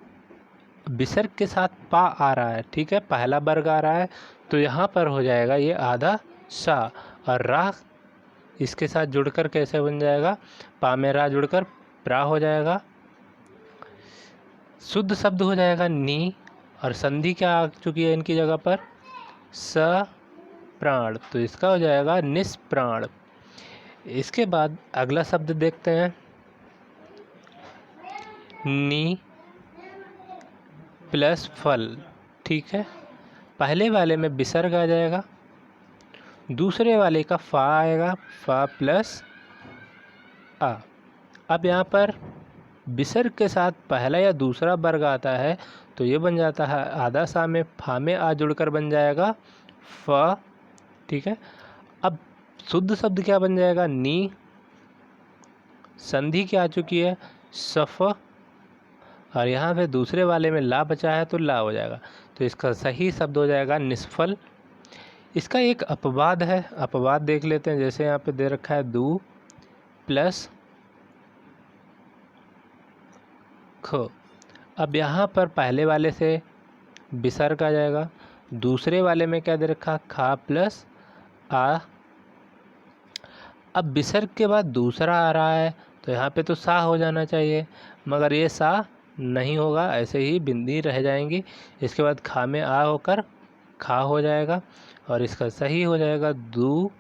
Speaker 1: विसर्ग के साथ पा आ रहा है, ठीक है, पहला वर्ग आ रहा है, तो यहाँ पर हो जाएगा ये आधा सा और रा इसके साथ जुड़कर कैसे बन जाएगा, पा में रा जुड़कर प्रा हो जाएगा। शुद्ध शब्द हो जाएगा नी और संधि क्या आ चुकी है इनकी जगह पर, स प्राण, तो इसका हो जाएगा निष्प्राण। इसके बाद अगला शब्द देखते हैं नी प्लस फल, ठीक है। पहले वाले में विसर्ग आ जाएगा, दूसरे वाले का फा आएगा, फा प्लस आ। अब यहाँ पर विसर्ग के साथ पहला या दूसरा वर्ग आता है तो ये बन जाता है आधा सा में फा में आ जुड़कर बन जाएगा फ, ठीक है। अब शुद्ध शब्द क्या बन जाएगा, नी, संधि क्या आ चुकी है, सफ, और यहाँ पे दूसरे वाले में ला बचा है तो ला हो जाएगा, तो इसका सही शब्द हो जाएगा निष्फल। इसका एक अपवाद है, अपवाद देख लेते हैं। जैसे यहाँ पे दे रखा है दू प्लस ख। अब यहाँ पर पहले वाले से विसर्ग आ जाएगा, दूसरे वाले में क्या दे रखा, खा प्लस आ। अब विसर्ग के बाद दूसरा आ रहा है तो यहाँ पे तो सा हो जाना चाहिए, मगर ये सा नहीं होगा, ऐसे ही बिंदी रह जाएंगी। इसके बाद खा में आ होकर खा हो जाएगा और इसका सही हो जाएगा दू,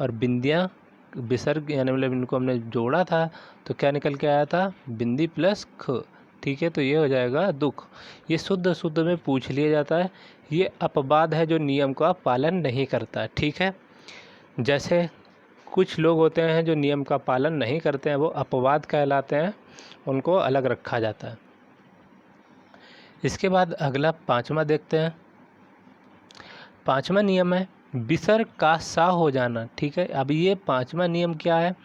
Speaker 1: और बिंदियाँ विसर्ग यानी मतलब इनको हमने जोड़ा था तो क्या निकल के आया था, बिंदी प्लस ख, ठीक है। तो ये हो जाएगा दुख। ये शुद्ध शुद्ध में पूछ लिया जाता है, ये अपवाद है जो नियम का पालन नहीं करता, ठीक है। जैसे कुछ लोग होते हैं जो नियम का पालन नहीं करते हैं, वो अपवाद कहलाते हैं, उनको अलग रखा जाता है। इसके बाद अगला पांचवा देखते हैं। पांचवा नियम है विसर्ग का सा हो जाना, ठीक है। अब ये पांचवा नियम क्या है,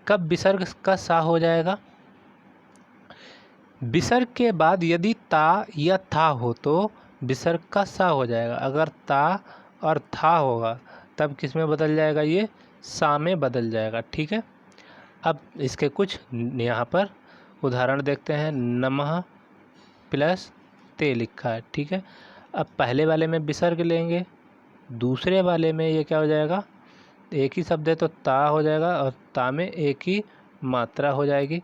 Speaker 1: कब विसर्ग का सा हो जाएगा, विसर्ग के बाद यदि ता या था हो तो विसर्ग का सा हो जाएगा। अगर ता और था होगा तब किस में बदल जाएगा, ये सा में बदल जाएगा। ठीक है, अब इसके कुछ यहाँ पर उदाहरण देखते हैं। नमः प्लस ते लिखा है। ठीक है, अब पहले वाले में विसर्ग लेंगे, दूसरे वाले में ये क्या हो जाएगा, एक ही शब्द है तो ता हो जाएगा और ता में एक ही मात्रा हो जाएगी।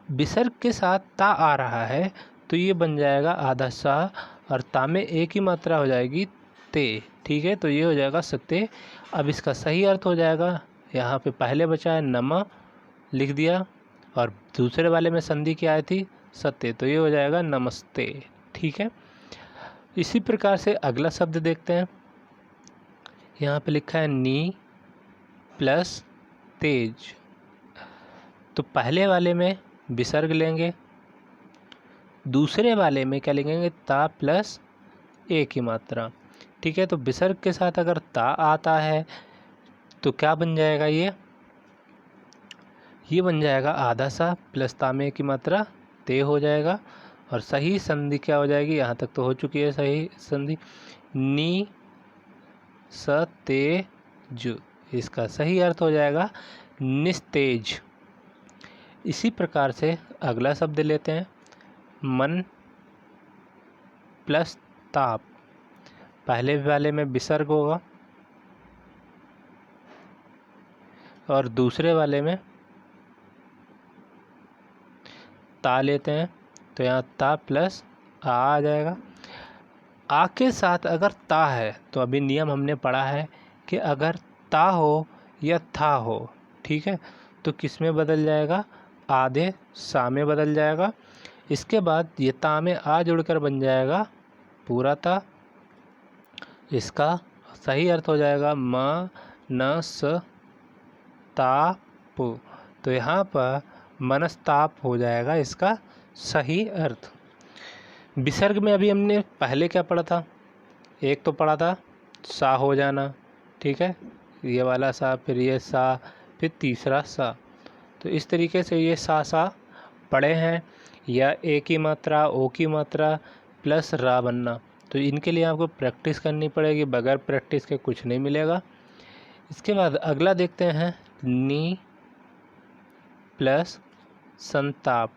Speaker 1: विसर्ग के साथ ता आ रहा है तो ये बन जाएगा आधा सा और ता में एक ही मात्रा हो जाएगी ते। ठीक है, तो ये हो जाएगा सते। अब इसका सही अर्थ हो जाएगा, यहाँ पे पहले बचा है नमा लिख दिया और दूसरे वाले में संधि क्या आई थी, सत्य, तो ये हो जाएगा नमस्ते। ठीक है, इसी प्रकार से अगला शब्द देखते हैं। यहाँ पे लिखा है नी प्लस तेज, तो पहले वाले में विसर्ग लेंगे, दूसरे वाले में क्या लिखेंगे, ता प्लस एक की मात्रा। ठीक है, तो विसर्ग के साथ अगर ता आता है तो क्या बन जाएगा, ये बन जाएगा आधा सा प्लस ता में एक की मात्रा ते हो जाएगा और सही संधि क्या हो जाएगी, यहाँ तक तो हो चुकी है सही संधि, नी स ते जु, इसका सही अर्थ हो जाएगा निस्तेज। इसी प्रकार से अगला शब्द लेते हैं, मन प्लस ताप, पहले वाले में विसर्ग होगा और दूसरे वाले में ता लेते हैं तो यहाँ ता प्लस आ जाएगा। आ के साथ अगर ता है तो अभी नियम हमने पढ़ा है कि अगर ता हो या था हो, ठीक है, तो किस में बदल जाएगा, आधे सा में बदल जाएगा। इसके बाद ये ता में आ जुड़कर बन जाएगा पूरा ता, इसका सही अर्थ हो जाएगा म न स ताप, तो यहाँ पर मनस्ताप हो जाएगा इसका सही अर्थ। विसर्ग में अभी हमने पहले क्या पढ़ा था, एक तो पढ़ा था सा हो जाना, ठीक है, ये वाला सा, फिर ये सा, फिर तीसरा सा, तो इस तरीके से ये सा पढ़े हैं। या ए की मात्रा, ओ की मात्रा प्लस रा बनना, तो इनके लिए आपको प्रैक्टिस करनी पड़ेगी, बगैर प्रैक्टिस के कुछ नहीं मिलेगा। इसके बाद अगला देखते हैं, नी प्लस संताप।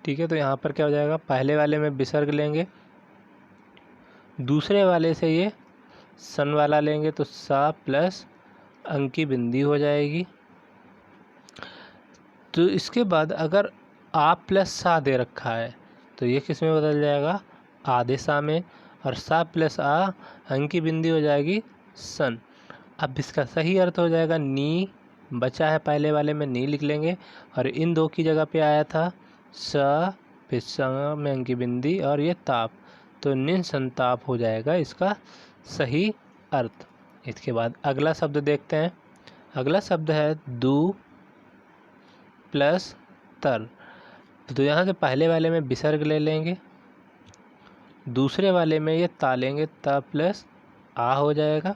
Speaker 1: ठीक है, तो यहाँ पर क्या हो जाएगा, पहले वाले में विसर्ग लेंगे, दूसरे वाले से ये सन वाला लेंगे तो सा प्लस अंक की बिंदी हो जाएगी। तो इसके बाद अगर आ प्लस सा दे रखा है तो ये किस में बदल जाएगा, आधे सा में, और सा प्लस आ अंक की बिंदी हो जाएगी सन। अब इसका सही अर्थ हो जाएगा नी, बचा है पहले वाले में नी लिख लेंगे और इन दो की जगह पे आया था स, फिर स में अंक की बिंदी और ये ताप, तो निन संताप हो जाएगा इसका सही अर्थ। इसके बाद अगला शब्द देखते हैं। अगला शब्द है दू प्लस तर, तो यहाँ से पहले वाले में विसर्ग ले लेंगे, दूसरे वाले में ये ता लेंगे, ता प्लस आ हो जाएगा।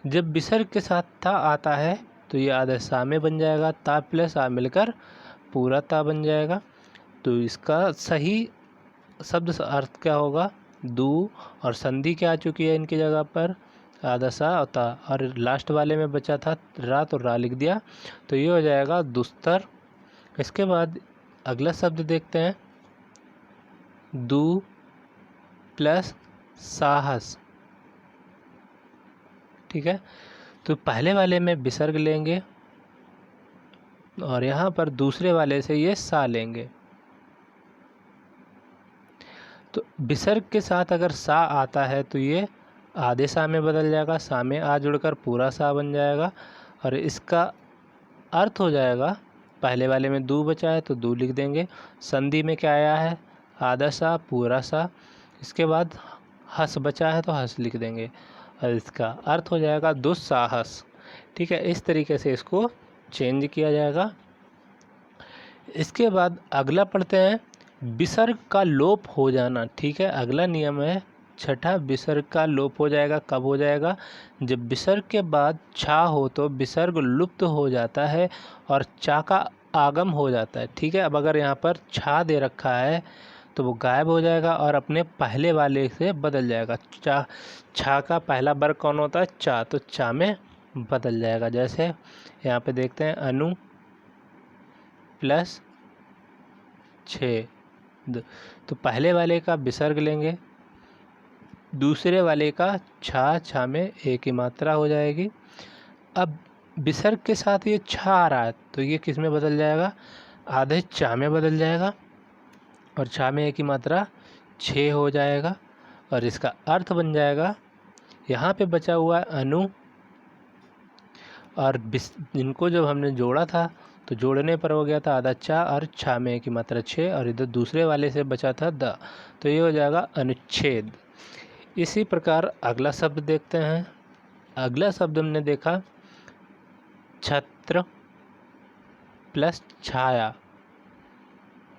Speaker 1: जब विसर्ग के साथ था आता है तो ये आधा सा में बन जाएगा, ता प्लस आ मिलकर पूरा ता बन जाएगा। तो इसका सही शब्द अर्थ क्या होगा, दू, और संधि क्या आ चुकी है इनकी जगह पर, आधा सा होता, और लास्ट वाले में बचा था रा तो रा लिख दिया, तो ये हो जाएगा दुस्तर। इसके बाद अगला शब्द देखते हैं, दू प्लस साहस। ठीक है, तो पहले वाले में विसर्ग लेंगे और यहाँ पर दूसरे वाले से ये सा लेंगे, तो विसर्ग के साथ अगर सा आता है तो ये आधे सा में बदल जाएगा, सा में आ जुड़कर पूरा सा बन जाएगा और इसका अर्थ हो जाएगा, पहले वाले में दू बचा है तो दू लिख देंगे, संधि में क्या आया है, आधा सा पूरा सा, इसके बाद हस बचा है तो हस लिख देंगे और इसका अर्थ हो जाएगा दुस्साहस। ठीक है, इस तरीके से इसको चेंज किया जाएगा। इसके बाद अगला पढ़ते हैं, विसर्ग का लोप हो जाना। ठीक है, अगला नियम है छठा, विसर्ग का लोप हो जाएगा। कब हो जाएगा, जब विसर्ग के बाद छा हो तो विसर्ग लुप्त हो जाता है और चा का आगम हो जाता है। ठीक है, अब अगर यहाँ पर छा दे रखा है तो वो गायब हो जाएगा और अपने पहले वाले से बदल जाएगा। छा का पहला वर्ग कौन होता है? चा, तो चा में बदल जाएगा। जैसे यहाँ पे देखते हैं अनु प्लस छेद, तो पहले वाले का विसर्ग लेंगे, दूसरे वाले का छा में एक ही मात्रा हो जाएगी। अब विसर्ग के साथ ये छा आ रहा है तो ये किस में बदल जाएगा? आधे चा में बदल जाएगा और छा में एक ही मात्रा छः हो जाएगा। और इसका अर्थ बन जाएगा, यहाँ पे बचा हुआ है अनु, और इनको जब हमने जोड़ा था तो जोड़ने पर हो गया था आधा चा और छा में एक ही मात्रा छः, और इधर दूसरे वाले से बचा था द, तो ये हो जाएगा अनुच्छेद। इसी प्रकार अगला शब्द देखते हैं। अगला शब्द हमने देखा छत्र प्लस छाया।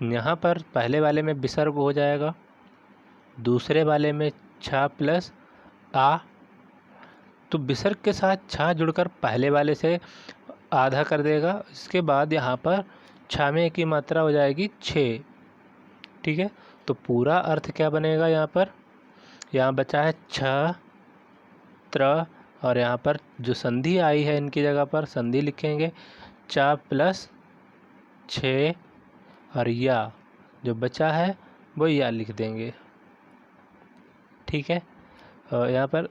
Speaker 1: यहाँ पर पहले वाले में विसर्ग हो जाएगा, दूसरे वाले में छा प्लस आ, तो विसर्ग के साथ छा जुड़कर पहले वाले से आधा कर देगा। इसके बाद यहाँ पर छा में एक ही मात्रा हो जाएगी छः। ठीक है, तो पूरा अर्थ क्या बनेगा? यहाँ पर यहाँ बचा है छ त्र, और यहाँ पर जो संधि आई है इनकी जगह पर संधि लिखेंगे, चा प्लस छः, और या जो बचा है वो या लिख देंगे। ठीक है, और यहाँ पर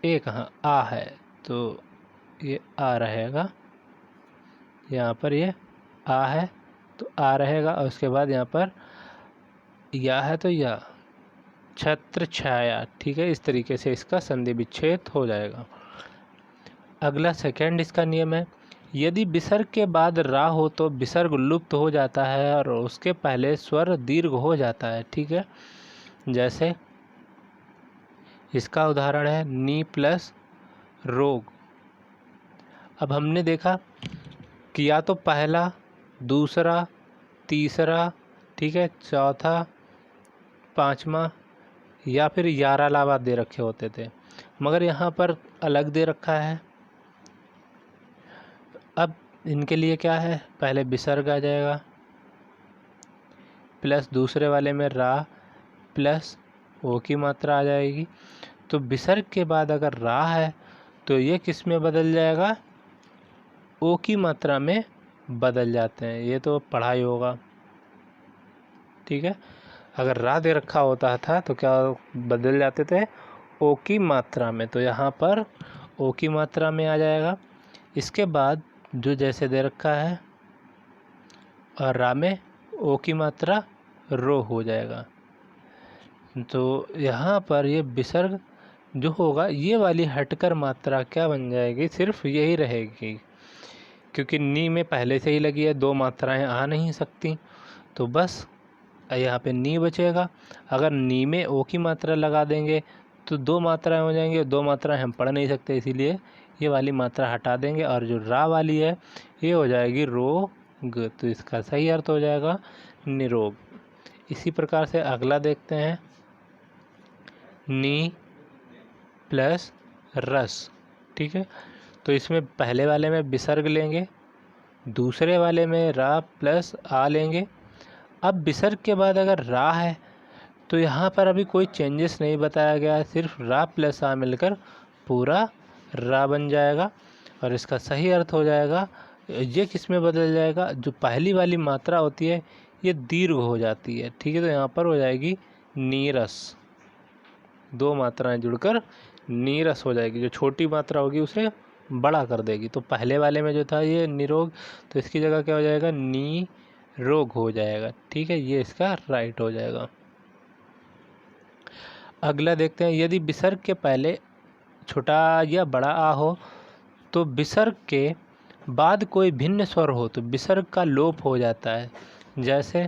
Speaker 1: ए कहाँ? आ है, तो ये आ रहेगा, यहाँ पर ये आ है तो आ रहेगा, और उसके बाद यहाँ पर या है तो या, छत्र छाया। ठीक है, इस तरीके से इसका संधि विच्छेद हो जाएगा। अगला सेकंड इसका नियम है, यदि विसर्ग के बाद रा हो तो विसर्ग लुप्त हो जाता है और उसके पहले स्वर दीर्घ हो जाता है। ठीक है, जैसे इसका उदाहरण है नी प्लस रोग। अब हमने देखा कि या तो पहला, दूसरा, तीसरा, ठीक है, चौथा, पांचवा, या फिर 11 लाभार्थ दे रखे होते थे, मगर यहाँ पर अलग दे रखा है। अब इनके लिए क्या है? पहले विसर्ग आ जाएगा, प्लस दूसरे वाले में रा प्लस ओ की मात्रा आ जाएगी। तो विसर्ग के बाद अगर रा है तो ये किस में बदल जाएगा? ओ की मात्रा में बदल जाते हैं। ये तो पढ़ाई होगा। ठीक है, अगर रा दे रखा होता था तो क्या बदल जाते थे? ओ की मात्रा में, तो यहाँ पर ओ की मात्रा में आ जाएगा। इसके बाद जो जैसे दे रखा है, और रा में ओ की मात्रा रो हो जाएगा। तो यहाँ पर ये विसर्ग जो होगा, ये वाली हटकर मात्रा क्या बन जाएगी? सिर्फ यही रहेगी, क्योंकि नी में पहले से ही लगी है, दो मात्राएं आ नहीं सकती, तो बस यहाँ पे नी बचेगा। अगर नी में ओ की मात्रा लगा देंगे तो दो मात्राएं हो जाएंगी, दो मात्राएं हम पढ़ नहीं सकते, इसीलिए ये वाली मात्रा हटा देंगे, और जो रा वाली है ये हो जाएगी रोग, तो इसका सही अर्थ हो जाएगा निरोग। इसी प्रकार से अगला देखते हैं, नी प्लस रस। ठीक है, तो इसमें पहले वाले में विसर्ग लेंगे, दूसरे वाले में रा प्लस आ लेंगे। अब विसर्ग के बाद अगर रा है तो यहाँ पर अभी कोई चेंजेस नहीं बताया गया है, सिर्फ रा प्लस आ मिलकर पूरा रा बन जाएगा, और इसका सही अर्थ हो जाएगा, ये किस में बदल जाएगा? जो पहली वाली मात्रा होती है ये दीर्घ हो जाती है। ठीक है, तो यहाँ पर हो जाएगी नीरस, दो मात्राएं जुड़कर नीरस हो जाएगी। जो छोटी मात्रा होगी उसे बड़ा कर देगी, तो पहले वाले में जो था ये निरोग, तो इसकी जगह क्या हो जाएगा? नी रोग हो जाएगा। ठीक है, ये इसका राइट हो जाएगा। अगला देखते हैं, यदि विसर्ग के पहले छोटा या बड़ा आ हो तो विसर्ग के बाद कोई भिन्न स्वर हो तो विसर्ग का लोप हो जाता है। जैसे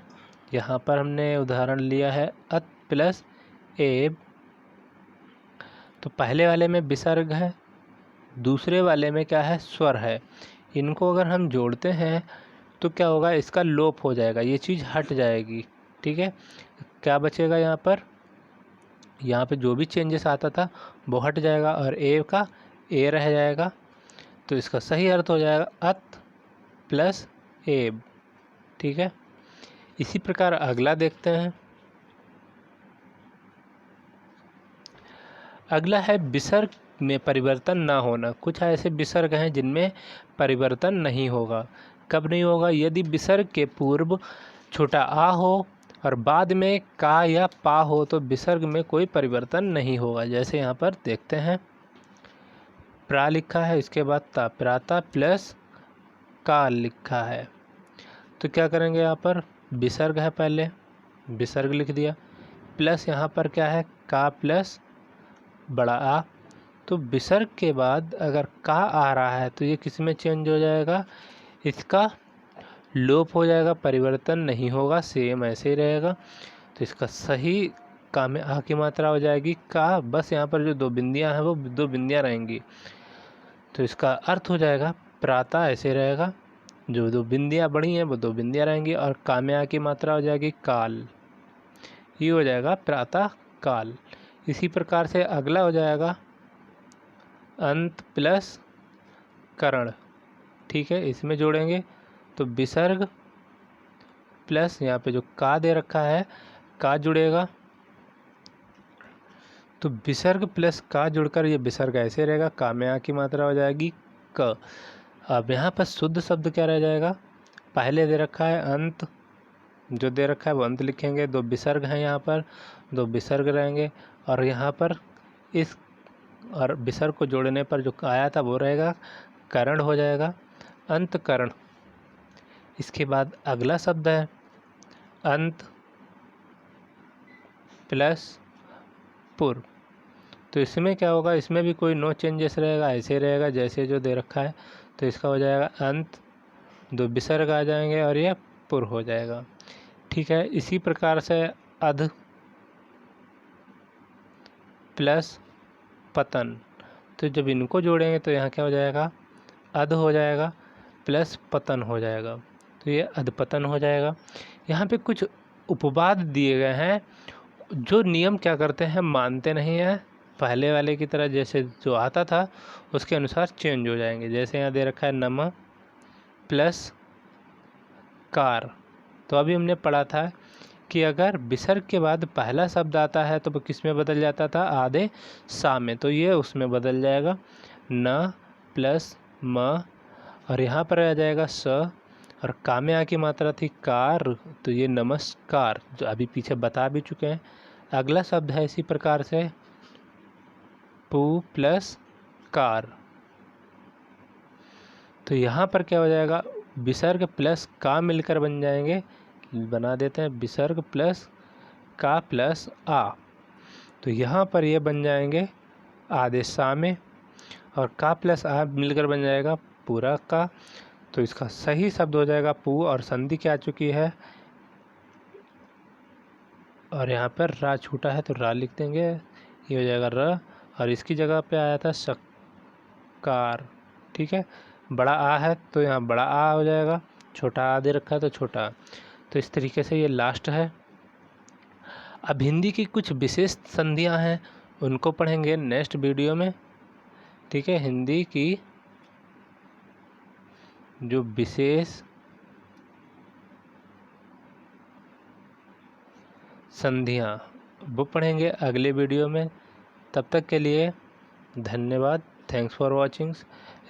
Speaker 1: यहाँ पर हमने उदाहरण लिया है अत प्लस एब, तो पहले वाले में विसर्ग है, दूसरे वाले में क्या है? स्वर है। इनको अगर हम जोड़ते हैं तो क्या होगा? इसका लोप हो जाएगा, ये चीज़ हट जाएगी। ठीक है, क्या बचेगा यहाँ पर? यहाँ पे जो भी चेंजेस आता था वो हट जाएगा, और ए का ए रह जाएगा, तो इसका सही अर्थ हो जाएगा अत प्लस एब। ठीक है, इसी प्रकार अगला देखते हैं, अगला है विसर्ग में परिवर्तन ना होना। कुछ ऐसे विसर्ग हैं जिनमें परिवर्तन नहीं होगा। कब नहीं होगा? यदि विसर्ग के पूर्व छोटा आ हो और बाद में का या पा हो तो विसर्ग में कोई परिवर्तन नहीं होगा। जैसे यहाँ पर देखते हैं, प्रा लिखा है, इसके बाद ता, प्राता प्लस का लिखा है, तो क्या करेंगे? यहाँ पर विसर्ग है, पहले विसर्ग लिख दिया, प्लस यहाँ पर क्या है? का प्लस बड़ा आ। तो विसर्ग के बाद अगर का आ रहा है तो ये किस में चेंज हो जाएगा? इसका लोप हो जाएगा, परिवर्तन नहीं होगा, सेम ऐसे ही रहेगा। तो इसका सही का में आ की मात्रा हो जाएगी का, बस यहाँ पर जो दो बिंदियाँ हैं वो दो बिंदियाँ रहेंगी। तो इसका अर्थ हो जाएगा प्राता ऐसे रहेगा, जो दो बिंदियाँ बड़ी हैं वो दो बिंदियाँ रहेंगी, और का में आ की मात्रा हो जाएगी काल। ये हो जाएगा प्रातः काल। इसी प्रकार से अगला हो जाएगा अंत प्लस करण। ठीक है, इसमें जोड़ेंगे तो विसर्ग प्लस यहाँ पे जो का दे रखा है का जुड़ेगा, तो विसर्ग प्लस का जुड़कर ये विसर्ग ऐसे रहेगा, का में आ की मात्रा हो जाएगी क। अब यहाँ पर शुद्ध शब्द क्या रह जाएगा? पहले दे रखा है अंत, जो दे रखा है वो अंत लिखेंगे, दो विसर्ग हैं यहाँ पर, दो विसर्ग रहेंगे, और यहाँ पर इस और विसर्ग को जोड़ने पर जो आया था वो रहेगा करण हो जाएगा, अंतकरण। इसके बाद अगला शब्द है अंत प्लस पुर। तो इसमें क्या होगा? इसमें भी कोई नो चेंजेस रहेगा, ऐसे रहेगा जैसे जो दे रखा है। तो इसका हो जाएगा अंत, दो विसर्ग आ जाएंगे और यह पुर हो जाएगा। ठीक है, इसी प्रकार से अध प्लस पतन। तो जब इनको जोड़ेंगे तो यहाँ क्या हो जाएगा? अध हो जाएगा प्लस पतन हो जाएगा, तो ये अधपतन हो जाएगा। यहाँ पे कुछ उपवाद दिए गए हैं, जो नियम क्या करते हैं? मानते नहीं हैं, पहले वाले की तरह जैसे जो आता था उसके अनुसार चेंज हो जाएंगे। जैसे यहाँ दे रखा है नम प्लस कार, तो अभी हमने पढ़ा था कि अगर विसर्ग के बाद पहला शब्द आता है तो वो किस में बदल जाता था? आधे सा में, तो ये उसमें बदल जाएगा न प्लस म, और यहाँ पर आ जाएगा स, और का में आ की मात्रा थी कार, तो ये नमस्कार, जो अभी पीछे बता भी चुके हैं। अगला शब्द है इसी प्रकार से पू प्लस कार। तो यहाँ पर क्या हो जाएगा? विसर्ग प्लस का मिलकर बन जाएंगे, बना देते हैं विसर्ग प्लस का प्लस आ। तो यहाँ पर ये बन जाएंगे आधे सा में, और का प्लस आ मिलकर बन जाएगा पूरा का। तो इसका सही शब्द हो जाएगा पू, और संधि क्या आ चुकी है, और यहाँ पर रा छूटा है तो रा लिख देंगे, ये हो जाएगा र, और इसकी जगह पे आया था शक्कार। ठीक है, बड़ा आ है तो यहाँ बड़ा आ हो जाएगा, छोटा आ दे रखा है तो छोटा। तो इस तरीके से ये लास्ट है। अब हिंदी की कुछ विशेष संधियाँ हैं, उनको पढ़ेंगे नेक्स्ट वीडियो में। ठीक है, हिंदी की जो विशेष संधियाँ वो पढ़ेंगे अगले वीडियो में। तब तक के लिए धन्यवाद। Thanks for watching.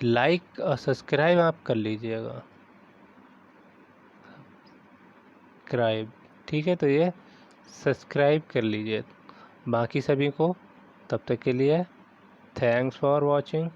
Speaker 1: लाइक और सब्सक्राइब आप कर लीजिएगा, ठीक है, तो ये सब्सक्राइब कर लीजिए बाकी सभी को। तब तक के लिए थैंक्स फॉर वॉचिंग।